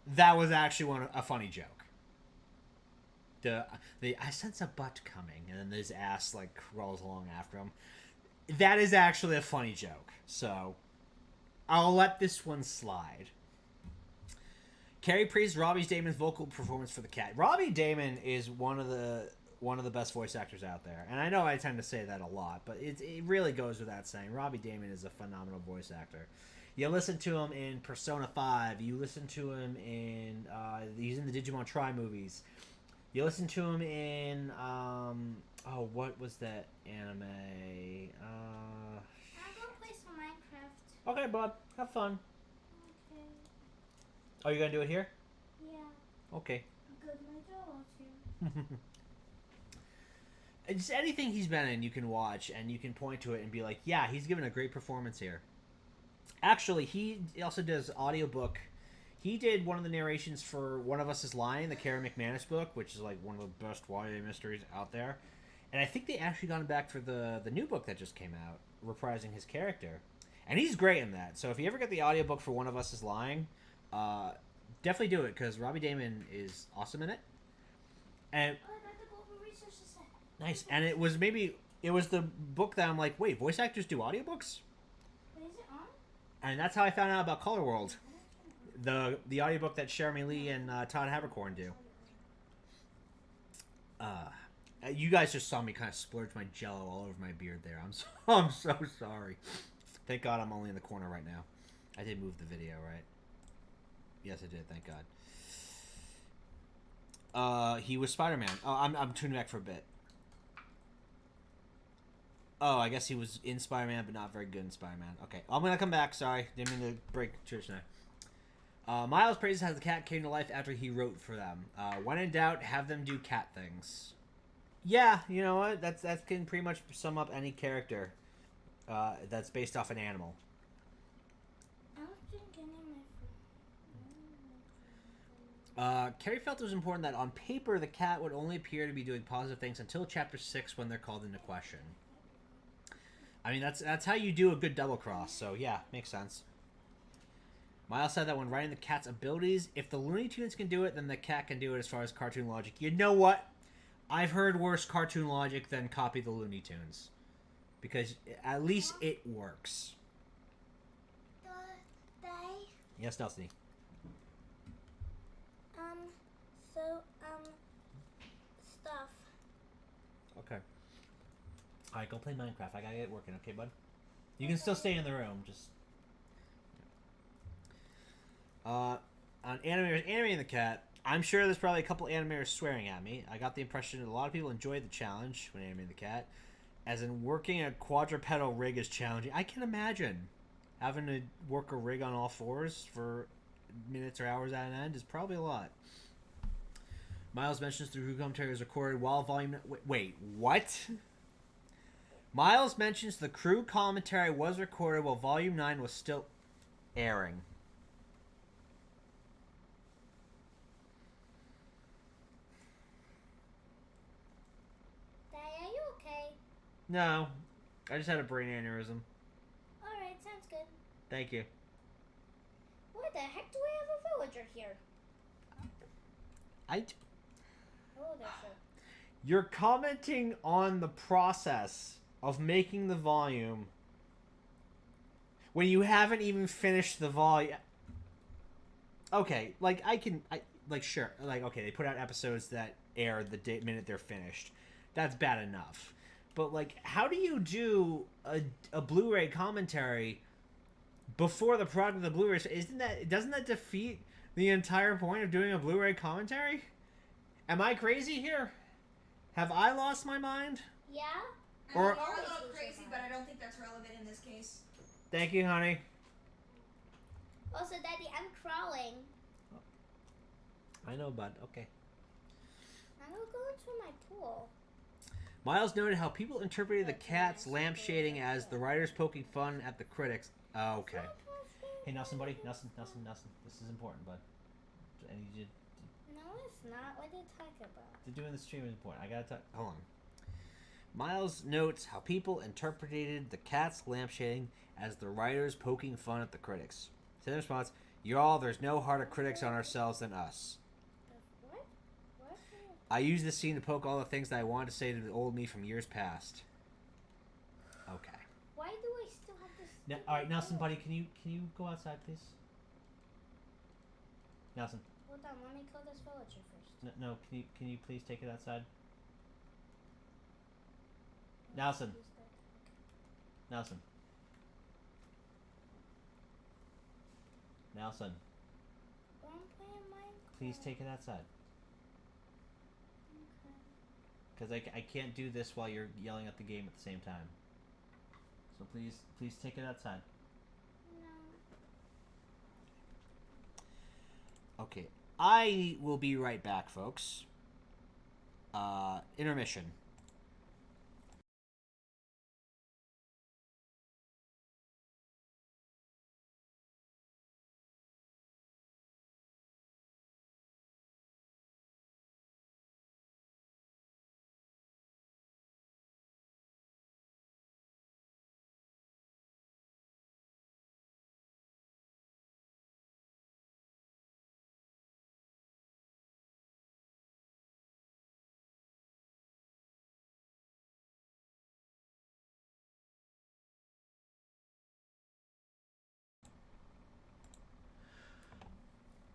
that was actually a funny joke. I sense a butt coming, and then his ass like crawls along after him. That is actually a funny joke, so I'll let this one slide. Carrie praised Robbie Damon's vocal performance for the cat. Robbie Damon is one of the best voice actors out there, and I know I tend to say that a lot, but it really goes without saying. Robbie Damon is a phenomenal voice actor. You listen to him in Persona 5. You listen to him in he's in the Digimon Tri movies. You listen to him in what was that anime? I'll go play some Minecraft. Okay, bud, have fun. Okay. Oh, you gonna do it here? Yeah. Okay. Good, my doll's here. Just anything he's been in, you can watch and you can point to it and be like, yeah, he's given a great performance here. Actually, he also does audiobook. He did one of the narrations for One of Us is Lying, the Karen McManus book, which is like one of the best YA mysteries out there. And I think they actually got him back for the new book that just came out, reprising his character. And he's great in that. So if you ever get the audiobook for One of Us is Lying, definitely do it, because Robbie Damon is awesome in it. And Oh, I got the Global Resources set. nice. And it was the book that I'm like, wait, voice actors do audiobooks? Wait, is it on? And that's how I found out about Color World. The audiobook that Jeremy Lee and Todd Habercorn do. You guys just saw me kind of splurge my Jello all over my beard there. I'm so sorry. Thank God I'm only in the corner right now. I did move the video, right? Yes, I did. Thank God. He was Spider-Man. Oh, I'm tuning back for a bit. Oh, I guess he was in Spider-Man, but not very good in Spider-Man. Okay, I'm gonna come back. Sorry, didn't mean to break church now. Miles praises how the cat came to life after he wrote for them. When in doubt, have them do cat things. Yeah, you know what? That can pretty much sum up any character that's based off an animal. I don't think any of my Carrie felt it was important that on paper the cat would only appear to be doing positive things until chapter 6 when they're called into question. I mean, that's how you do a good double cross, so yeah, makes sense. Miles said that when writing the cat's abilities, if the Looney Tunes can do it, then the cat can do it as far as cartoon logic. You know what? I've heard worse cartoon logic than copy the Looney Tunes. Because at least it works. Yes, Dusty. Stuff. Okay. Alright, go play Minecraft. I gotta get working, okay, bud? You can still stay in the room, just... on animating the cat, I'm sure there's probably a couple animators swearing at me. I got the impression that a lot of people enjoyed the challenge when animating the cat. As in, working a quadrupedal rig is challenging. I can imagine having to work a rig on all fours for minutes or hours at an end is probably a lot. Miles mentions the crew commentary was recorded while volume... Wait, what? Miles mentions the crew commentary was recorded while volume 9 was still airing. Daddy, are you okay? No, I just had a brain aneurysm. Alright, sounds good. Thank you. Why the heck do we have a villager here? Oh, there's You're commenting on the process of making the volume. when you haven't even finished the volume. Okay, like sure, like okay, they put out episodes that air the minute they're finished. That's bad enough. But like, how do you do a Blu-ray commentary before the product of the Blu-ray? Doesn't that defeat the entire point of doing a Blu-ray commentary? Am I crazy here? Have I lost my mind? Yeah? You're a little crazy, but I don't think that's relevant in this case. Thank you, honey. Also, Daddy, I'm crawling. I know, bud. Okay. I'm gonna go into my pool. Miles noted how people interpreted the cat's lampshading as the writers poking fun at the critics. Oh, okay. Hey, Nelson, buddy. Nelson. This is important, bud. I need you. No, it's not. What are you talking about? Doing the stream is important. I gotta talk. Hold on. Miles notes how people interpreted the cat's lampshading as the writers poking fun at the critics. In response, y'all, there's no harder critics on ourselves than us. What? What? I used this scene to poke all the things that I wanted to say to the old me from years past. Okay. Why do I still have this? Now, all right, Nelson, buddy, can you go outside, please? Nelson. Hold on, let me kill this villager first. No, can you please take it outside? Nelson. Nelson. Nelson. I'm playing Minecraft. Please take it outside. Okay. Because I can't do this while you're yelling at the game at the same time. So please take it outside. No. Okay. I will be right back, folks. Intermission.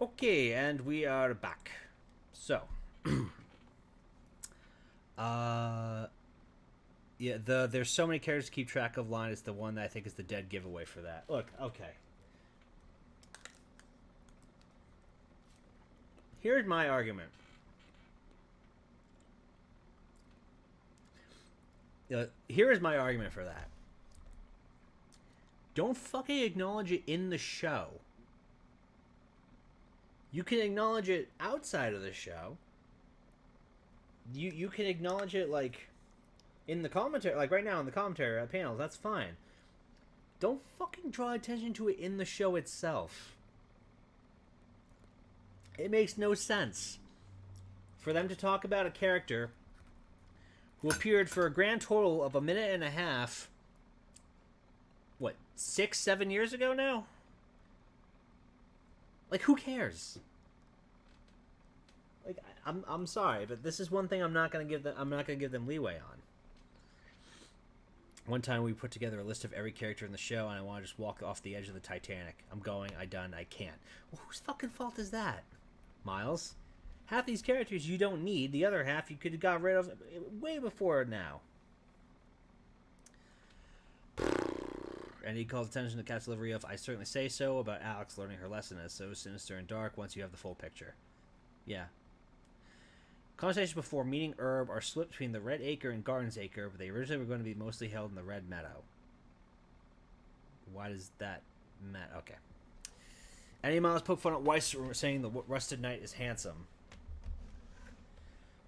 Okay, and we are back. So, yeah, there's so many characters to keep track of line is the one that I think is the dead giveaway for that. Look, okay. Here's my argument. Here is my argument for that. Don't fucking acknowledge it in the show. You can acknowledge it outside of the show. You can acknowledge it like in the commentary, like right now in the commentary panels. That's fine. Don't fucking draw attention to it in the show itself. It makes no sense for them to talk about a character who appeared for a grand total of 1.5 minutes. What, 6-7 years ago now? Like, who cares? Like, I'm sorry, but this is one thing I'm not gonna give them leeway on. One time we put together a list of every character in the show, and I want to just walk off the edge of the Titanic. I can't. Well, whose fucking fault is that, Miles? Half these characters you don't need. The other half you could have got rid of way before now. And he calls attention to the cat's delivery of "I certainly say so" about Alex learning her lesson as so sinister and dark once you have the full picture. Yeah. Conversations before meeting RWBY are split between the Red Acre and Gardens Acre, but they originally were going to be mostly held in the Red Meadow. Why does that matter? Okay. Any Miles poke fun at Weiss saying the Rusted Knight is handsome.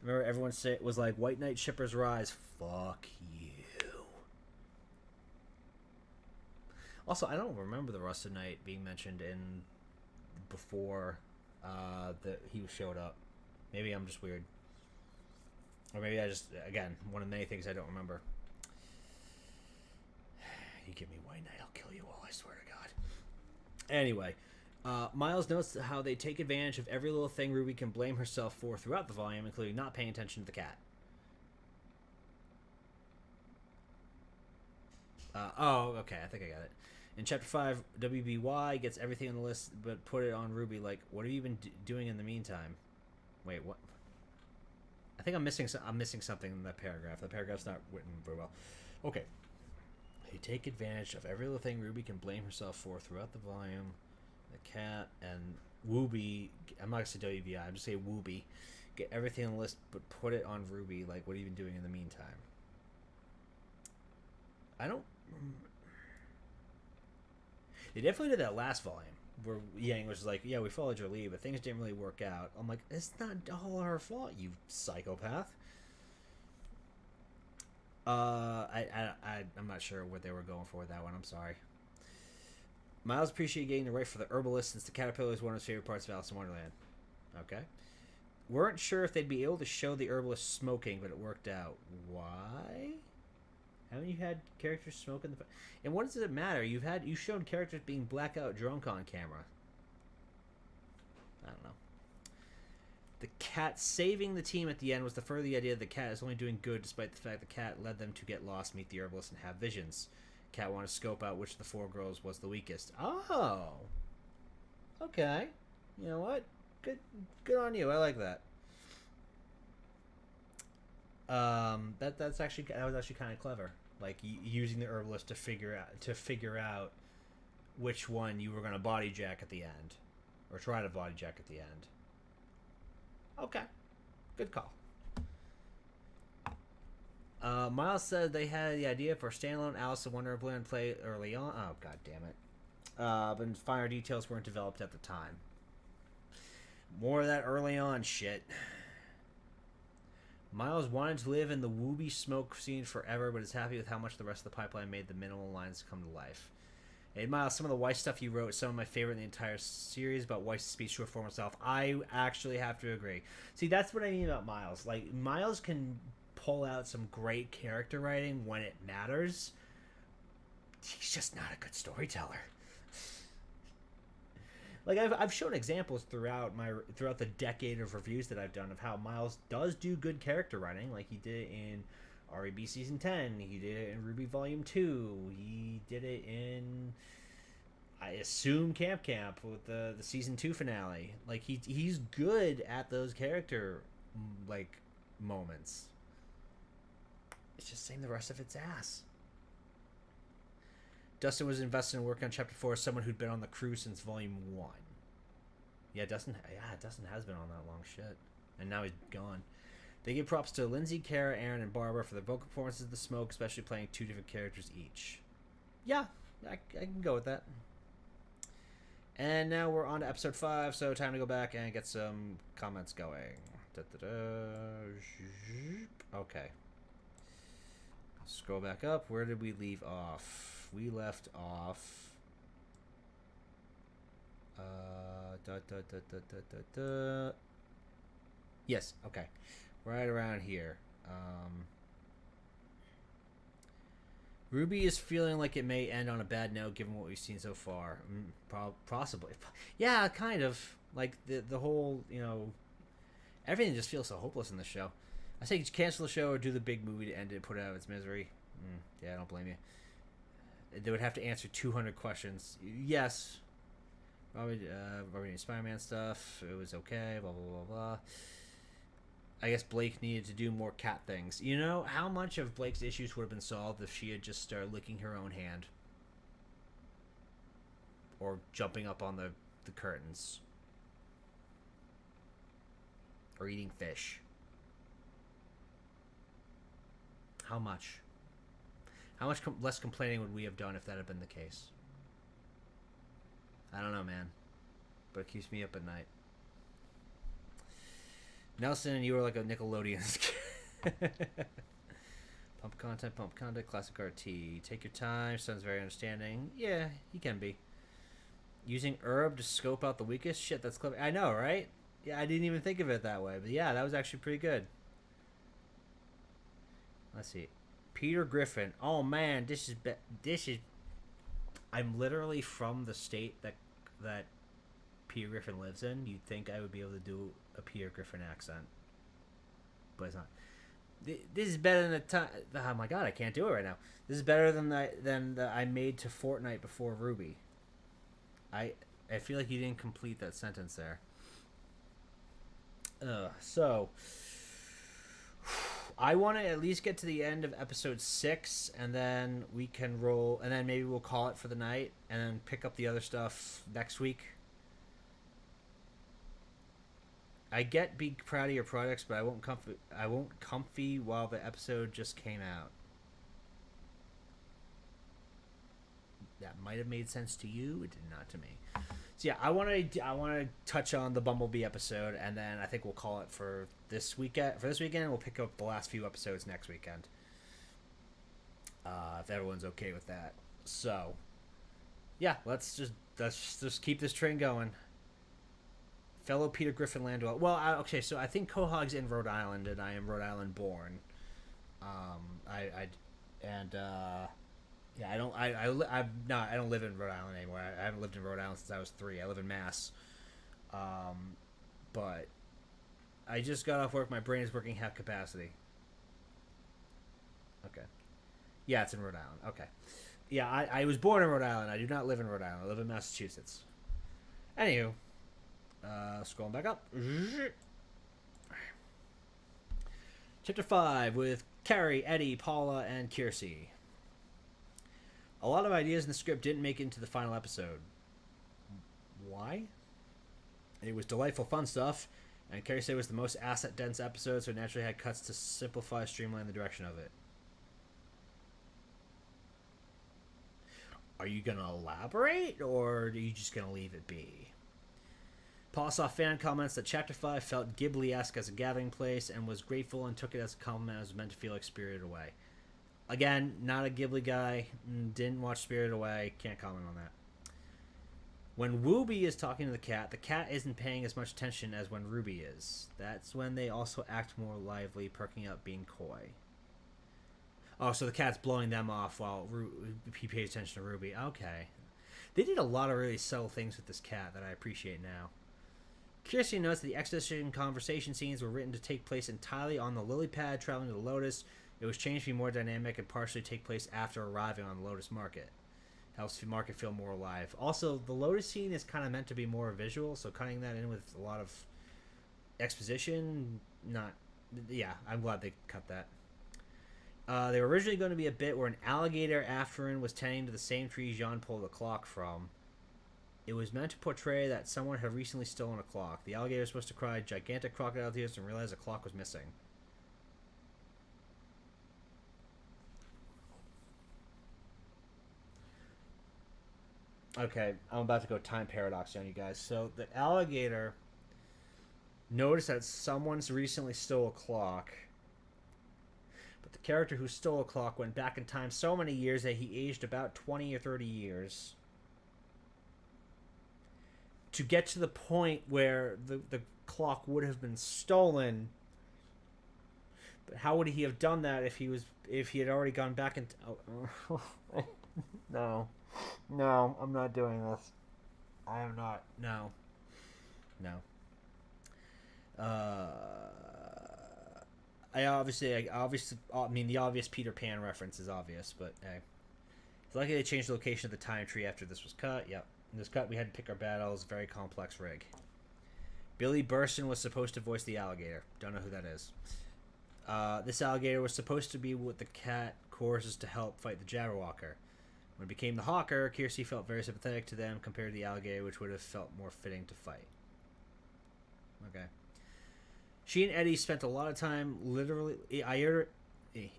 Remember everyone was like, White Knight shippers rise. Fuck you. Also, I don't remember the Rusted Knight being mentioned in before he showed up. Maybe I'm just weird. Or maybe I just, again, one of many things I don't remember. You give me White Knight, I'll kill you all, I swear to God. Anyway, Miles notes how they take advantage of every little thing RWBY can blame herself for throughout the volume, including not paying attention to the cat. Oh, okay, I think I got it. In Chapter 5, WBY gets everything on the list but put it on RWBY. Like, what have you been doing in the meantime? Wait, what? I think I'm missing something in that paragraph. The paragraph's not written very well. Okay. You take advantage of every little thing RWBY can blame herself for throughout the volume. The cat and RWBY. I'm not going to say WBI. I'm just saying RWBY. Get everything on the list, but put it on RWBY. Like, what have you been doing in the meantime? I don't. They definitely did that last volume where Yang was like, "Yeah, we followed your lead, but things didn't really work out." I'm like, "It's not all her fault, you psychopath." I'm not sure what they were going for with that one. I'm sorry. Miles appreciated getting the right for the herbalist since the caterpillar is one of his favorite parts of Alice in Wonderland. Okay. Weren't sure if they'd be able to show the herbalist smoking, but it worked out. Why? Haven't you had characters smoke in the... And what does it matter? You've shown characters being blackout drunk on camera. I don't know. The cat saving the team at the end was to further the idea that the cat is only doing good despite the fact the cat led them to get lost, meet the herbalist, and have visions. Cat wanted to scope out which of the four girls was the weakest. Oh. Okay. You know what? Good on you. I like that. That was actually kind of clever. Like using the herbalist to figure out which one you were going to body jack at the end, or try to body jack at the end. Okay, good call. Miles said they had the idea for a standalone Alice in Wonderland play early on. Oh, god damn it. But finer details weren't developed at the time. More of that early on shit. Miles wanted to live in the RWBY smoke scene forever, but is happy with how much the rest of the pipeline made the minimal lines come to life. Hey, Miles, some of the Weiss stuff you wrote is some of my favorite in the entire series about Weiss' speech to reform himself. I actually have to agree. See, that's what I mean about Miles. Like, Miles can pull out some great character writing when it matters. He's just not a good storyteller. Like, I've shown examples throughout the decade of reviews that I've done of how Miles does do good character writing. Like, he did it in RWBY Season 10. He did it in RWBY Volume 2. He did it in, I assume, Camp with the Season 2 finale. Like, he's good at those character, like, moments. It's just saying the rest of it's ass. Dustin was invested in working on Chapter 4 as someone who'd been on the crew since Volume 1. Yeah, Dustin has been on that long shit. And now he's gone. They give props to Lindsay, Kara, Aaron, and Barbara for their vocal performances of The Smoke, especially playing two different characters each. Yeah, I can go with that. And now we're on to Episode 5, so time to go back and get some comments going. Okay. Scroll back up. Where did we leave off? We left off... Yes, okay. Right around here. RWBY is feeling like it may end on a bad note given what we've seen so far. Possibly. Yeah, kind of. Like, the whole, everything just feels so hopeless in this show. I say cancel the show or do the big movie to end it and put it out of its misery. Yeah, I don't blame you. They would have to answer 200 questions. Yes. Probably Spider-Man stuff. It was okay. Blah, blah, blah, blah. I guess Blake needed to do more cat things. You know, how much of Blake's issues would have been solved if she had just started licking her own hand? Or jumping up on the curtains. Or eating fish. How much? How much less complaining would we have done if that had been the case? I don't know, man. But it keeps me up at night. Nelson, you are like a Nickelodeon. Pump content, classic RT. Take your time, sounds very understanding. Yeah, he can be. Using herb to scope out the weakest? Shit, that's clever. I know, right? Yeah, I didn't even think of it that way. But yeah, that was actually pretty good. Let's see. Peter Griffin. Oh man, this is. I'm literally from the state that Peter Griffin lives in. You'd think I would be able to do a Peter Griffin accent, but it's not. This is better than the time. Oh my god, I can't do it right now. This is better than the I made to Fortnite before RWBY. I feel like you didn't complete that sentence there. So I want to at least get to the end of episode 6, and then we can roll, and then maybe we'll call it for the night, and then pick up the other stuff next week. I get be proud of your products, but I won't comfy while the episode just came out. That might have made sense to you. It did not to me. So yeah, I want to touch on the Bumblebee episode, and then I think we'll call it for this weekend. For this weekend, we'll pick up the last few episodes next weekend. If everyone's okay with that. So yeah, let's just keep this train going. Fellow Peter Griffin Landwell. Well, okay, so I think Quahog's in Rhode Island, and I am Rhode Island born. I don't live in Rhode Island anymore. I haven't lived in Rhode Island since I was 3. I live in Mass. But I just got off work. My brain is working half capacity. Okay. Yeah, it's in Rhode Island. Okay. Yeah, I was born in Rhode Island. I do not live in Rhode Island. I live in Massachusetts. Anywho. Scrolling back up. Chapter 5 with Carrie, Eddie, Paula, and Kiersey. A lot of ideas in the script didn't make it into the final episode. Why? It was delightful, fun stuff, and Carrie said it was the most asset-dense episode, so it naturally had cuts to simplify, streamline the direction of it. Are you going to elaborate, or are you just going to leave it be? Paul saw fan comments that Chapter 5 felt Ghibli-esque as a gathering place and was grateful and took it as a compliment as meant to feel like Spirited Away. Again, not a Ghibli guy, didn't watch Spirited Away, can't comment on that. When RWBY is talking to the cat isn't paying as much attention as when RWBY is. That's when they also act more lively, perking up, being coy. Oh, so the cat's blowing them off while he pays attention to RWBY. Okay. They did a lot of really subtle things with this cat that I appreciate now. Kiersey notes that the exposition conversation scenes were written to take place entirely on the lily pad traveling to the Lotus. It was changed to be more dynamic and partially take place after arriving on the Lotus Market. Helps the market feel more alive. Also, the Lotus scene is kind of meant to be more visual, so cutting that in with a lot of exposition, not... Yeah, I'm glad they cut that. They were originally going to be a bit where an alligator afterin was tending to the same tree Jean pulled the clock from. It was meant to portray that someone had recently stolen a clock. The alligator was supposed to cry gigantic crocodile tears and realize a clock was missing. Okay, I'm about to go time paradox on you guys. So the alligator noticed that someone's recently stole a clock, but the character who stole a clock went back in time so many years that he aged about 20 or 30 years to get to the point where the clock would have been stolen. But how would he have done that if he had already gone back in... No, I'm not doing this. I am not. No. I mean, the obvious Peter Pan reference is obvious, but hey. It's lucky they changed the location of the time tree after this was cut. Yep. In this cut, we had to pick our battles. Very complex rig. Billy Burstyn was supposed to voice the alligator. Don't know who that is. This alligator was supposed to be what the cat courses to help fight the Jabberwocker. When it became the Hawker, Kiersey felt very sympathetic to them compared to the alligator, which would have felt more fitting to fight. Okay. She and Eddie spent a lot of time literally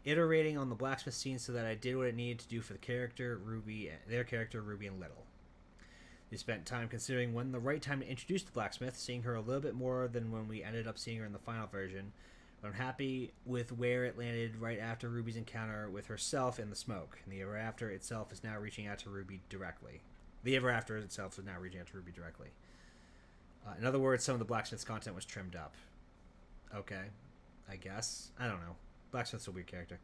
iterating on the blacksmith scene so that I did what it needed to do for their character, RWBY and Little. They spent time considering when the right time to introduce the blacksmith, seeing her a little bit more than when we ended up seeing her in the final version. But I'm happy with where it landed right after RWBY's encounter with herself in the smoke. And the Ever After itself is now reaching out to RWBY directly. The Ever After itself is now reaching out to RWBY directly. In other words, some of the blacksmith's content was trimmed up. Okay, I guess. I don't know. Blacksmith's a weird character.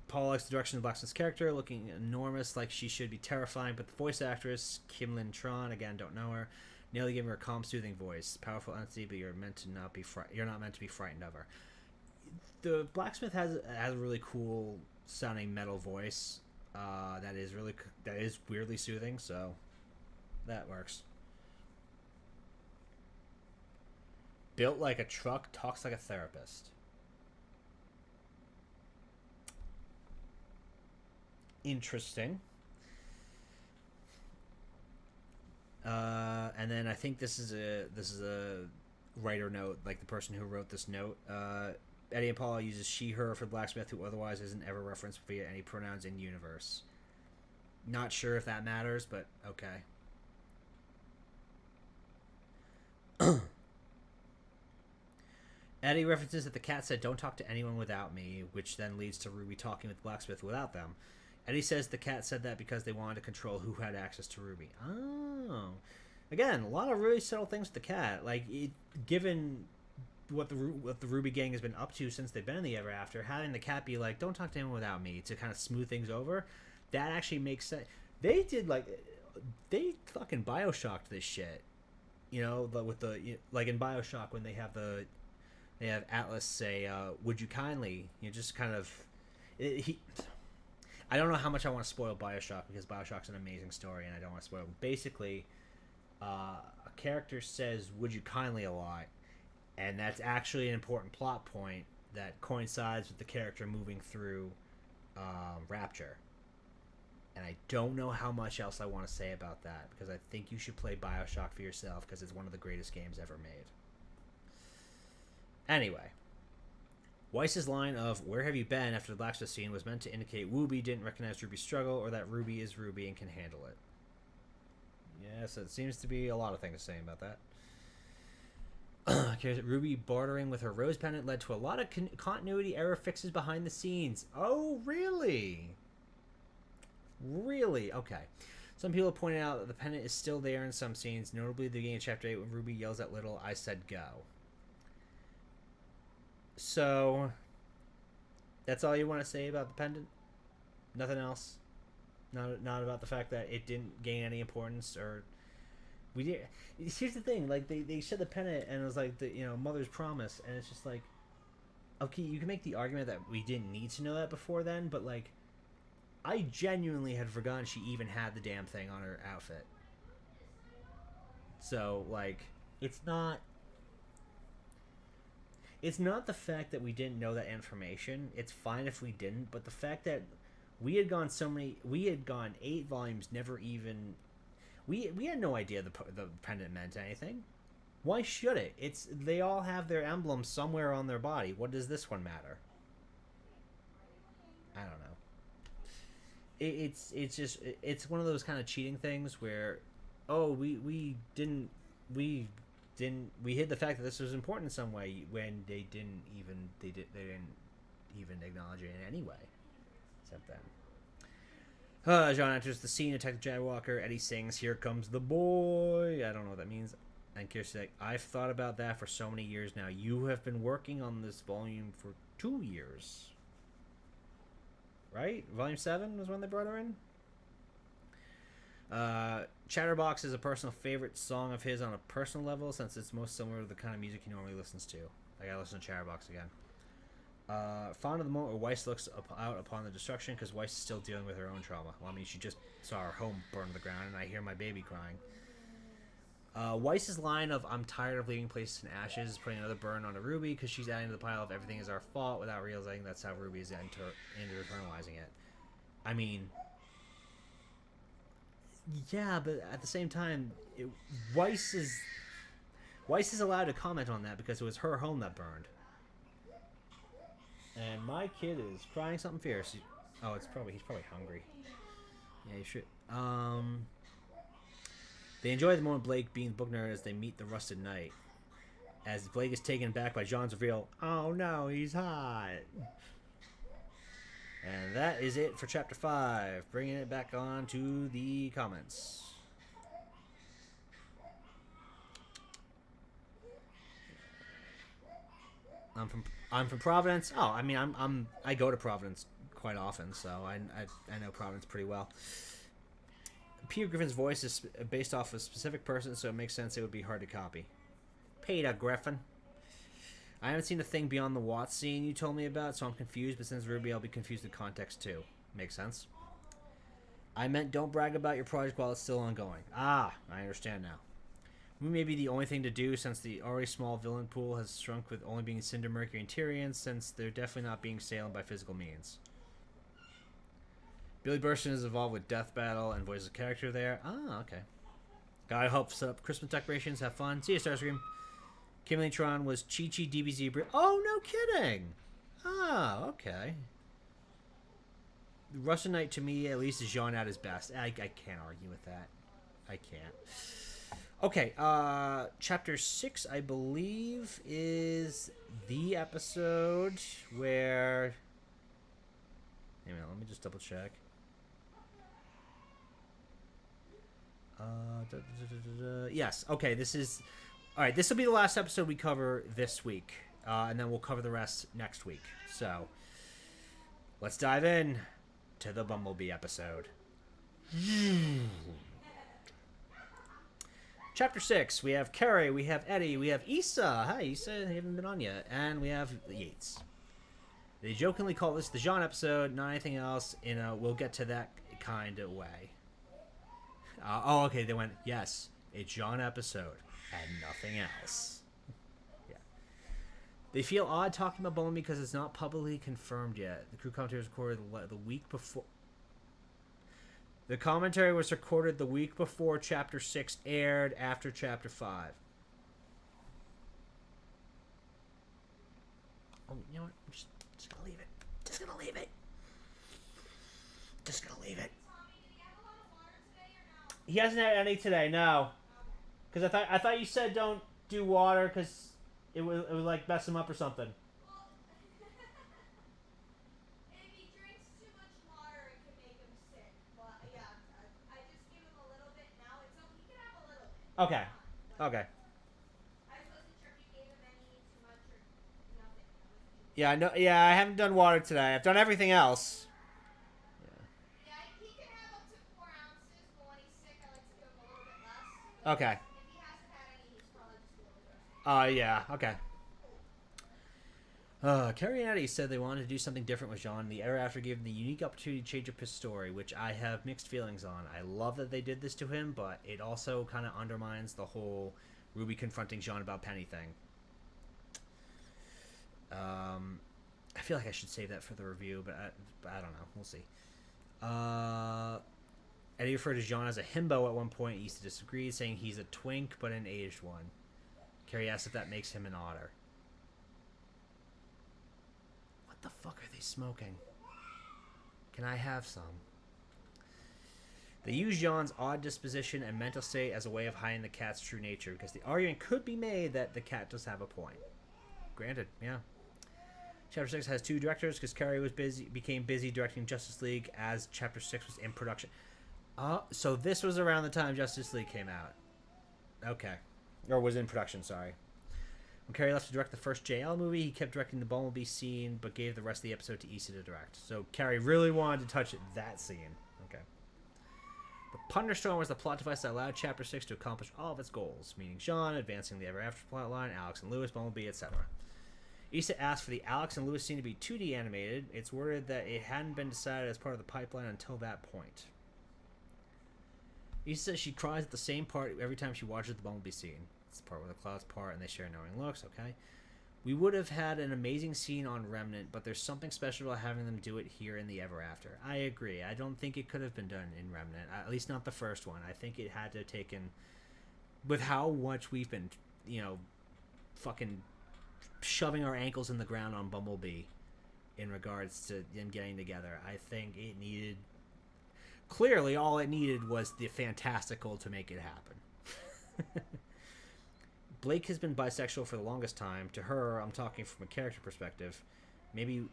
Paul likes the direction of the blacksmith's character, looking enormous, like she should be terrifying, but the voice actress, Kim Lin Tran, again, don't know her, Nearly gave her a calm, soothing voice. Powerful entity, but you're not meant to be frightened of her. The blacksmith has a really cool sounding metal voice. That is weirdly soothing. So that works. Built like a truck, talks like a therapist. Interesting. And then I think this is a writer note, like the person who wrote this note. Eddie and Paula uses she/her for blacksmith, who otherwise isn't ever referenced via any pronouns in universe. Not sure if that matters, but okay. Eddie references that the cat said, "Don't talk to anyone without me," which then leads to Ruby talking with blacksmith without them. Eddie says the cat said that because they wanted to control who had access to Ruby. Oh. Again, a lot of really subtle things with the cat. Like, given what the RWBY gang has been up to since they've been in the Ever After, having the cat be like, "Don't talk to anyone without me," to kind of smooth things over, that actually makes sense. They fucking Bioshocked this shit. You know, with like in Bioshock when they have Atlas say, "Would you kindly?" You know, just kind of I don't know how much I want to spoil Bioshock because Bioshock's an amazing story and I don't want to spoil it. Basically, a character says, "Would you kindly?" a lot, and that's actually an important plot point that coincides with the character moving through Rapture. And I don't know how much else I want to say about that because I think you should play Bioshock for yourself because it's one of the greatest games ever made. Anyway, Weiss's line of "Where have you been?" after the blacksmith scene was meant to indicate WWOOBY didn't recognize Ruby's struggle or that Ruby is Ruby and can handle it. Yes, it seems to be a lot of things saying about that. Ruby bartering with her rose pendant led to a lot of continuity error fixes behind the scenes. Oh, really? Really? Okay. Some people have pointed out that the pendant is still there in some scenes, notably the beginning of Chapter 8 when Ruby yells at Little, "I said go." So, that's all you want to say about the pendant? Nothing else? Not about the fact that it didn't gain any importance or... We did. Here's the thing, like they said the pendant and it was like the mother's promise, and it's just like, okay, you can make the argument that we didn't need to know that before then, but like, I genuinely had forgotten she even had the damn thing on her outfit. So like, it's not the fact that we didn't know that information. It's fine if we didn't, but the fact that we had gone 8 volumes, never even. We had no idea the pendant meant anything. Why should it? They all have their emblem somewhere on their body. What does this one matter? I don't know. It's one of those kind of cheating things where, we hid the fact that this was important in some way when they didn't even acknowledge it in any way, except then. John enters the scene. Detective Jack Walker. Eddie sings, "Here comes the boy." I don't know what that means. And Kirsty's like, "I've thought about that for so many years now. You have been working on this volume for 2 years. Right? Volume 7 was when they brought her in? Chatterbox is a personal favorite song of his on a personal level since it's most similar to the kind of music he normally listens to. I gotta listen to Chatterbox again. Fond of the moment where Weiss looks out upon the destruction because Weiss is still dealing with her own trauma. Well, I mean, she just saw her home burn to the ground and I hear my baby crying. Weiss's line of "I'm tired of leaving places in ashes" is putting another burn on RWBY because she's adding to the pile of "everything is our fault" without realizing that's how RWBY is into internalizing it. I mean, yeah, but at the same time, Weiss is allowed to comment on that because it was her home that burned. And my kid is crying something fierce. He's probably hungry. Yeah, you should. They enjoy the moment Blake being book nerd as they meet the Rusted Knight. As Blake is taken back by John's reveal, "Oh no, he's hot." And that is it for Chapter 5. Bringing it back on to the comments. I'm from Providence. Oh, I mean, I go to Providence quite often, so I know Providence pretty well. Peter Griffin's voice is based off a specific person, so it makes sense it would be hard to copy. Peter Griffin. I haven't seen the thing beyond the Watts scene you told me about, so I'm confused, but since RWBY, I'll be confused in context too. Makes sense. I meant don't brag about your project while it's still ongoing. Ah, I understand now. We may be the only thing to do since the already small villain pool has shrunk with only being Cinder, Mercury, and Tyrion, since they're definitely not being assailed by physical means. Billy Burston is involved with Death Battle and voices a character there. Ah, okay. Guy help set up Christmas decorations, have fun. See you, Starscream. Kimberly Tron was Chi-Chi DBZ. Oh, no kidding. Ah, okay. Russian Knight, to me, at least, is Jean at his best. I can't argue with that. I can't. Okay, Chapter 6, I believe, is the episode where... Wait a minute, let me just double check. Yes, okay, this is... Alright, this will be the last episode we cover this week. And then we'll cover the rest next week. So, let's dive in to the Bumblebee episode. Chapter 6, we have Carrie, we have Eddie, we have Issa. Hi, Issa, you haven't been on yet. And we have Yates. They jokingly call this the Jean episode, not anything else, in a we'll get to that kind of way. Oh, okay, they went, yes, a Jean episode, and nothing else. Yeah. They feel odd talking about Bumblebee because it's not publicly confirmed yet. The crew commentary was recorded the week before... The commentary was recorded the week before Chapter 6 aired after Chapter 5. Oh, you know what? I'm just gonna leave it. Just gonna leave it. Just gonna leave it. He hasn't had any today, no. Because I thought you said don't do water because it would like mess him up or something. Okay. Okay. Yeah, I know. Yeah, I haven't done water today. I've done everything else. Yeah, he can have up to 4 ounces, but when he's sick, I like to give him a little bit less. Okay. If he hasn't had any, he's probably just a little thirsty. Yeah. Okay. Carrie and Eddie said they wanted to do something different with Jean. The era after gave them the unique opportunity to change up his story, which I have mixed feelings on. I love that they did this to him, but it also kind of undermines the whole RWBY confronting Jean about Penny thing. I feel like I should save that for the review, but I don't know. We'll see. Eddie referred to Jean as a himbo at one point. He used to disagree, saying he's a twink, but an aged one. Carrie asked if that makes him an otter. What the fuck are they smoking? Can I have some? They use Jean's odd disposition and mental state as a way of hiding the cat's true nature, because the argument could be made that the cat does have a point. Granted, yeah. Chapter 6 has 2 directors because Carrie became busy directing Justice League as Chapter 6 was in production. So this was around the time Justice League came out. Okay. Or was in production, sorry. When Carrie left to direct the first JL movie, he kept directing the Bumblebee scene, but gave the rest of the episode to Issa to direct. So Carrie really wanted to touch that scene. Okay. The Thunderstorm was the plot device that allowed Chapter 6 to accomplish all of its goals, meaning Jean, advancing the Ever After plotline, Alex and Lewis, Bumblebee, etc. Issa asked for the Alex and Lewis scene to be 2D animated. It's worded that it hadn't been decided as part of the pipeline until that point. Issa says she cries at the same part every time she watches the Bumblebee scene. It's the part where the clouds part and they share knowing looks, okay? We would have had an amazing scene on Remnant, but there's something special about having them do it here in the Ever After. I agree. I don't think it could have been done in Remnant, at least not the first one. I think it had to have taken... With how much we've been, fucking... shoving our ankles in the ground on Bumblebee in regards to them getting together. I think it needed... Clearly, all it needed was the fantastical to make it happen. Blake has been bisexual for the longest time. To her, I'm talking from a character perspective. Maybe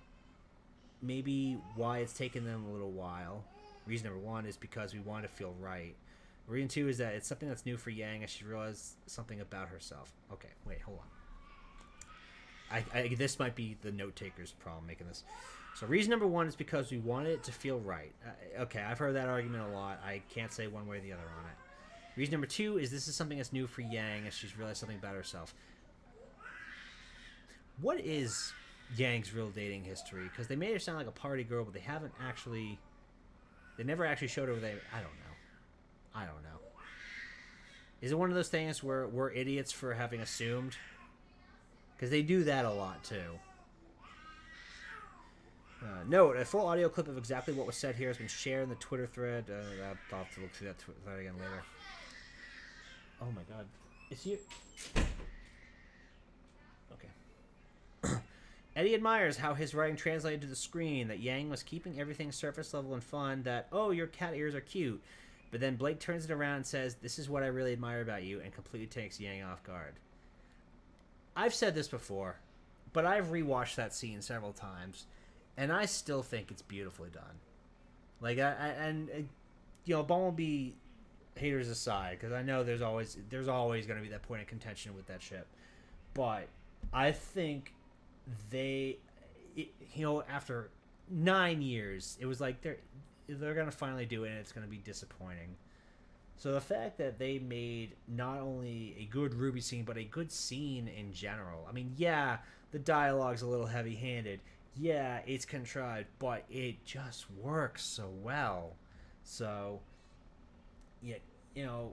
why it's taken them a little while. Reason number 1 is because we want to feel right. Reason 2 is that it's something that's new for Yang as she realized something about herself. Okay, wait, hold on. This might be the note taker's problem making this. So reason number one is because we wanted it to feel right. Okay, I've heard that argument a lot. I can't say one way or the other on it. Reason number two is this is something that's new for Yang, and she's realized something about herself. What is Yang's real dating history? Because they made her sound like a party girl, but they haven't actually... They never actually showed her where they... I don't know. Is it one of those things where we're idiots for having assumed? Because they do that a lot, too. Note, a full audio clip of exactly what was said here has been shared in the Twitter thread. I'll have to look through that thread again later. Oh my god. Is he... Okay. Eddie admires how his writing translated to the screen, that Yang was keeping everything surface level and fun, that, oh, your cat ears are cute. But then Blake turns it around and says, this is what I really admire about you, and completely takes Yang off guard. I've said this before, but I've rewatched that scene several times, and I still think it's beautifully done. Like, you know, Bumblebee haters aside, because I know there's always going to be that point of contention with that ship, but I think after 9 years, it was like they're going to finally do it, and it's going to be disappointing. So the fact that they made not only a good RWBY scene, but a good scene in general. I mean, yeah, the dialogue's a little heavy-handed. Yeah, it's contrived, but it just works so well. So, yeah, you know,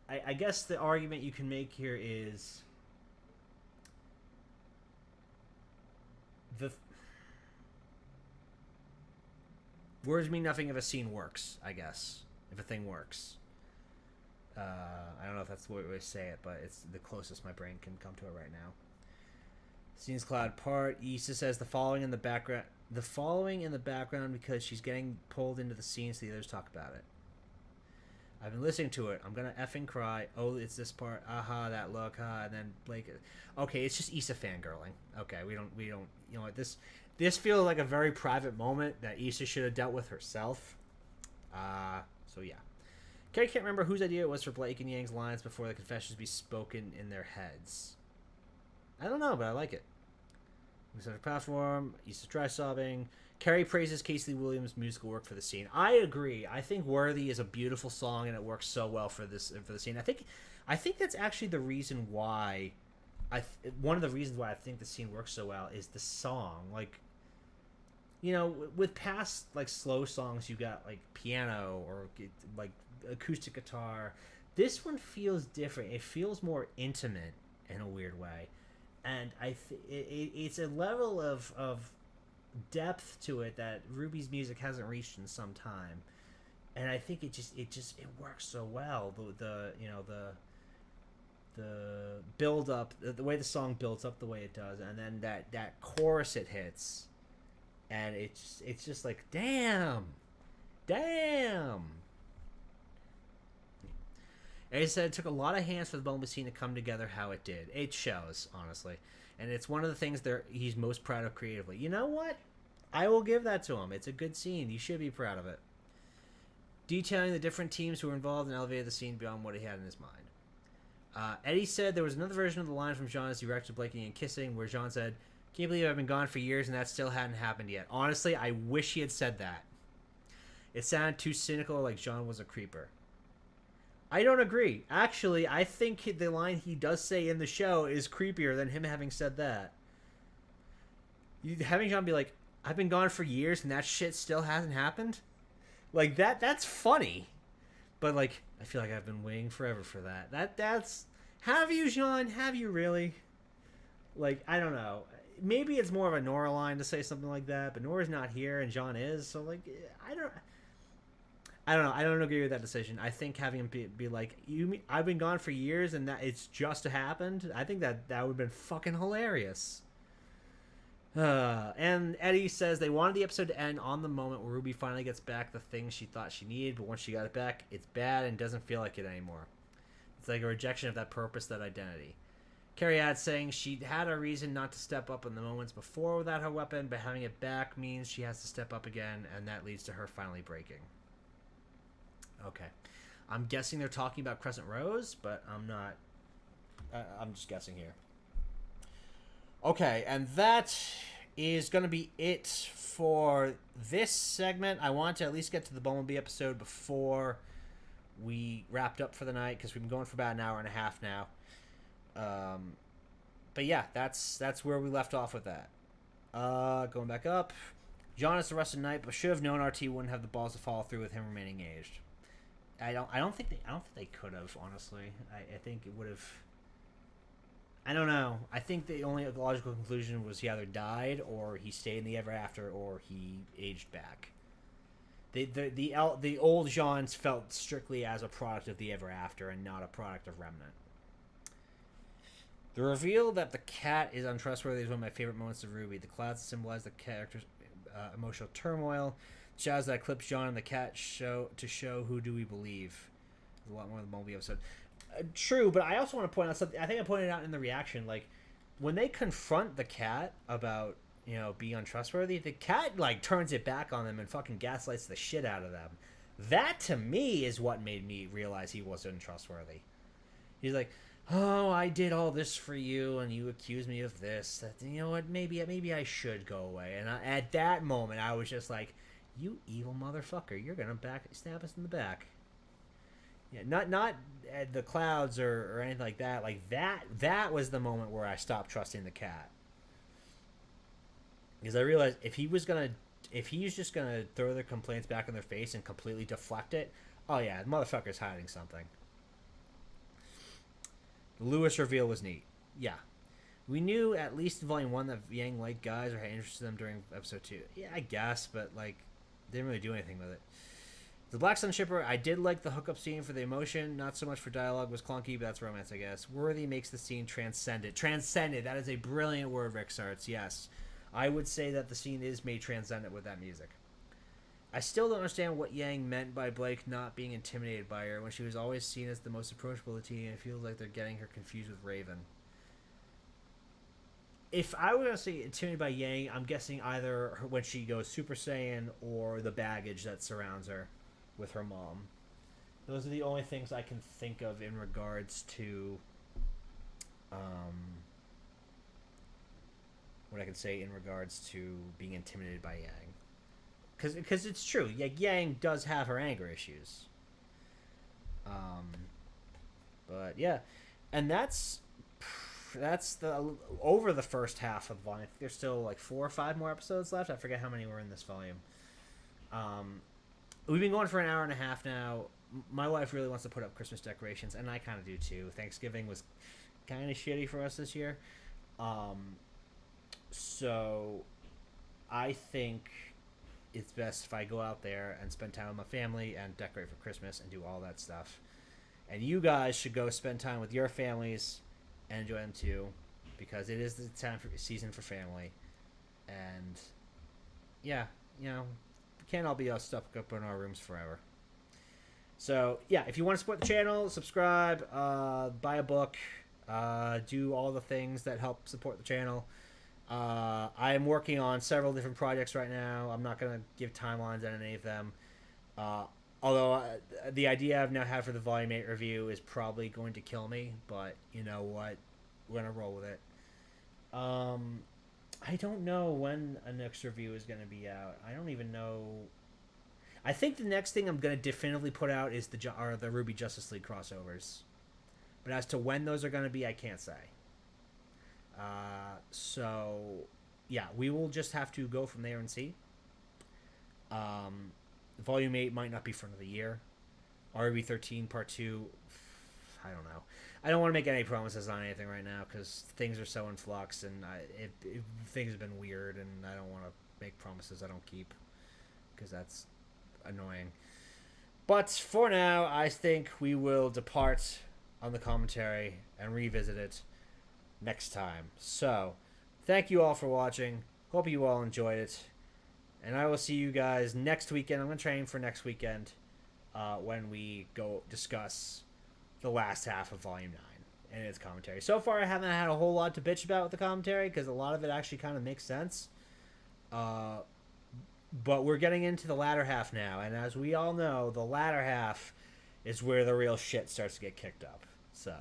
I guess the argument you can make here is words mean nothing if a scene works, I guess. If a thing works. I don't know if that's the way we say it, but it's the closest my brain can come to it right now. Scenes cloud part. Issa says the following in the background. The following in the background because she's getting pulled into the scene so the others talk about it. I've been listening to it. I'm gonna effing cry. Oh, it's this part. Aha, that look. And then Blake. Okay, it's just Issa fangirling. Okay, we don't. You know what? This feels like a very private moment that Issa should have dealt with herself. So yeah. Carrie can't remember whose idea it was for Blake and Yang's lines before the confessions be spoken in their heads. I don't know, but I like it. We set a platform. Issa's dry sobbing. Carrie praises Casey Williams' musical work for the scene. I agree. I think "Worthy" is a beautiful song, and it works so well for the scene. I think that's actually the reason why. One of the reasons why I think the scene works so well is the song. Like, you know, with past like slow songs, you got like piano or like acoustic guitar. This one feels different. It feels more intimate in a weird way, and it's a level of depth to it that RWBY's music hasn't reached in some time, and I think it works so well. The build up, the way the song builds up the way it does, and then that chorus it hits, and it's just like damn. As I said, it took a lot of hands for the Bumblebee scene to come together how it did. It shows, honestly. And it's one of the things that he's most proud of creatively. You know what? I will give that to him. It's a good scene. You should be proud of it. Detailing the different teams who were involved and elevated the scene beyond what he had in his mind. Eddie said there was another version of the line from Jean as he reacted to Blake and kissing where Jean said, "Can't believe I've been gone for years and that still hadn't happened yet." Honestly, I wish he had said that. It sounded too cynical, like Jean was a creeper. I don't agree. Actually, I think the line he does say in the show is creepier than him having said that. Having John be like, "I've been gone for years and that shit still hasn't happened?" Like, that's funny. But, like, I feel like I've been waiting forever for that. That's... Have you, Jean? Have you really? Like, I don't know. Maybe it's more of a Nora line to say something like that, but Nora's not here and John is, so, like, I don't know. I don't agree with that decision. I think having him be like, I've been gone for years and that it's just happened. I think that would have been fucking hilarious. And Eddie says they wanted the episode to end on the moment where RWBY finally gets back the thing she thought she needed, but once she got it back, it's bad and doesn't feel like it anymore. It's like a rejection of that purpose, that identity. Carrie adds, saying she had a reason not to step up in the moments before without her weapon, but having it back means she has to step up again, and that leads to her finally breaking. Okay. I'm guessing they're talking about Crescent Rose, but I'm not. I'm just guessing here. Okay, and that is going to be it for this segment. I want to at least get to the Bumblebee episode before we wrapped up for the night because we've been going for about an hour and a half now. But yeah, that's where we left off with that. Going back up, John is arrested tonight, but should have known RT wouldn't have the balls to follow through with him remaining aged. I don't think they could have, honestly. I think it would have. I don't know. I think the only logical conclusion was he either died or he stayed in the ever after or he aged back. The old Jeans felt strictly as a product of the ever after and not a product of Remnant. The reveal that the cat is untrustworthy is one of my favorite moments of RWBY. The clouds symbolize the character's emotional turmoil. Shadows that eclipse John and the cat show who do we believe. There's a lot more in the Bumblebee episode. True, but I also want to point out something. I think I pointed out in the reaction, like when they confront the cat about being untrustworthy, the cat like turns it back on them and fucking gaslights the shit out of them. That to me is what made me realize he wasn't trustworthy. He's like, oh, I did all this for you, and you accused me of this. That, you know what? Maybe I should go away. And at that moment, I was just like, you evil motherfucker! You're gonna stab us in the back. Yeah, not the clouds or anything like that. Like that was the moment where I stopped trusting the cat. Because I realized if he's just gonna throw their complaints back in their face and completely deflect it, oh yeah, the motherfucker's hiding something. The Lewis reveal was neat. Yeah. We knew at least in Volume 1 that Yang liked guys or had interest in them during Episode 2. Yeah, I guess, but like didn't really do anything with it. The Black Sun Shipper, I did like the hookup scene for the emotion, not so much for dialogue, was clunky, but that's romance, I guess. Worthy makes the scene transcendent. Transcendent, that is a brilliant word, Rick Sarts, yes. I would say that the scene is made transcendent with that music. I still don't understand what Yang meant by Blake not being intimidated by her when she was always seen as the most approachable of the team, and it feels like they're getting her confused with Raven. If I were going to say intimidated by Yang, I'm guessing either when she goes Super Saiyan or the baggage that surrounds her with her mom. Those are the only things I can think of in regards to what I can say in regards to being intimidated by Yang. Because it's true. Yang does have her anger issues. But yeah. And that's the over the first half of the volume. I think there's still like 4 or 5 more episodes left. I forget how many were in this volume. We've been going for an hour and a half now. My wife really wants to put up Christmas decorations, and I kind of do too. Thanksgiving was kind of shitty for us this year. So I think it's best if I go out there and spend time with my family and decorate for Christmas and do all that stuff. And you guys should go spend time with your families and enjoy them too, because it is the season for family. And yeah, we can't all be all stuck up in our rooms forever. So yeah, if you want to support the channel, subscribe, buy a book, do all the things that help support the channel. I am working on several different projects right now. I'm not going to give timelines on any of them. Although the idea I've now had for the Volume 8 review is probably going to kill me, but you know what? We're going to roll with it. I don't know when a next review is going to be out. I don't even know. I think the next thing I'm going to definitively put out is the RWBY Justice League crossovers. But as to when those are going to be, I can't say. So, yeah, we will just have to go from there and see. Volume 8 might not be for another year. RWBY 13 Part 2, I don't know. I don't want to make any promises on anything right now because things are so in flux and things have been weird, and I don't want to make promises I don't keep because that's annoying. But for now, I think we will depart on the commentary and revisit it next time. So, thank you all for watching. Hope you all enjoyed it. And I will see you guys next weekend. I'm going to train for next weekend when we go discuss the last half of Volume 9 and its commentary. So far, I haven't had a whole lot to bitch about with the commentary because a lot of it actually kind of makes sense. But we're getting into the latter half now. And as we all know, the latter half is where the real shit starts to get kicked up. So,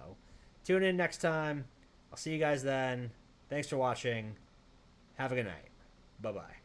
tune in next time. I'll see you guys then. Thanks for watching. Have a good night. Bye bye.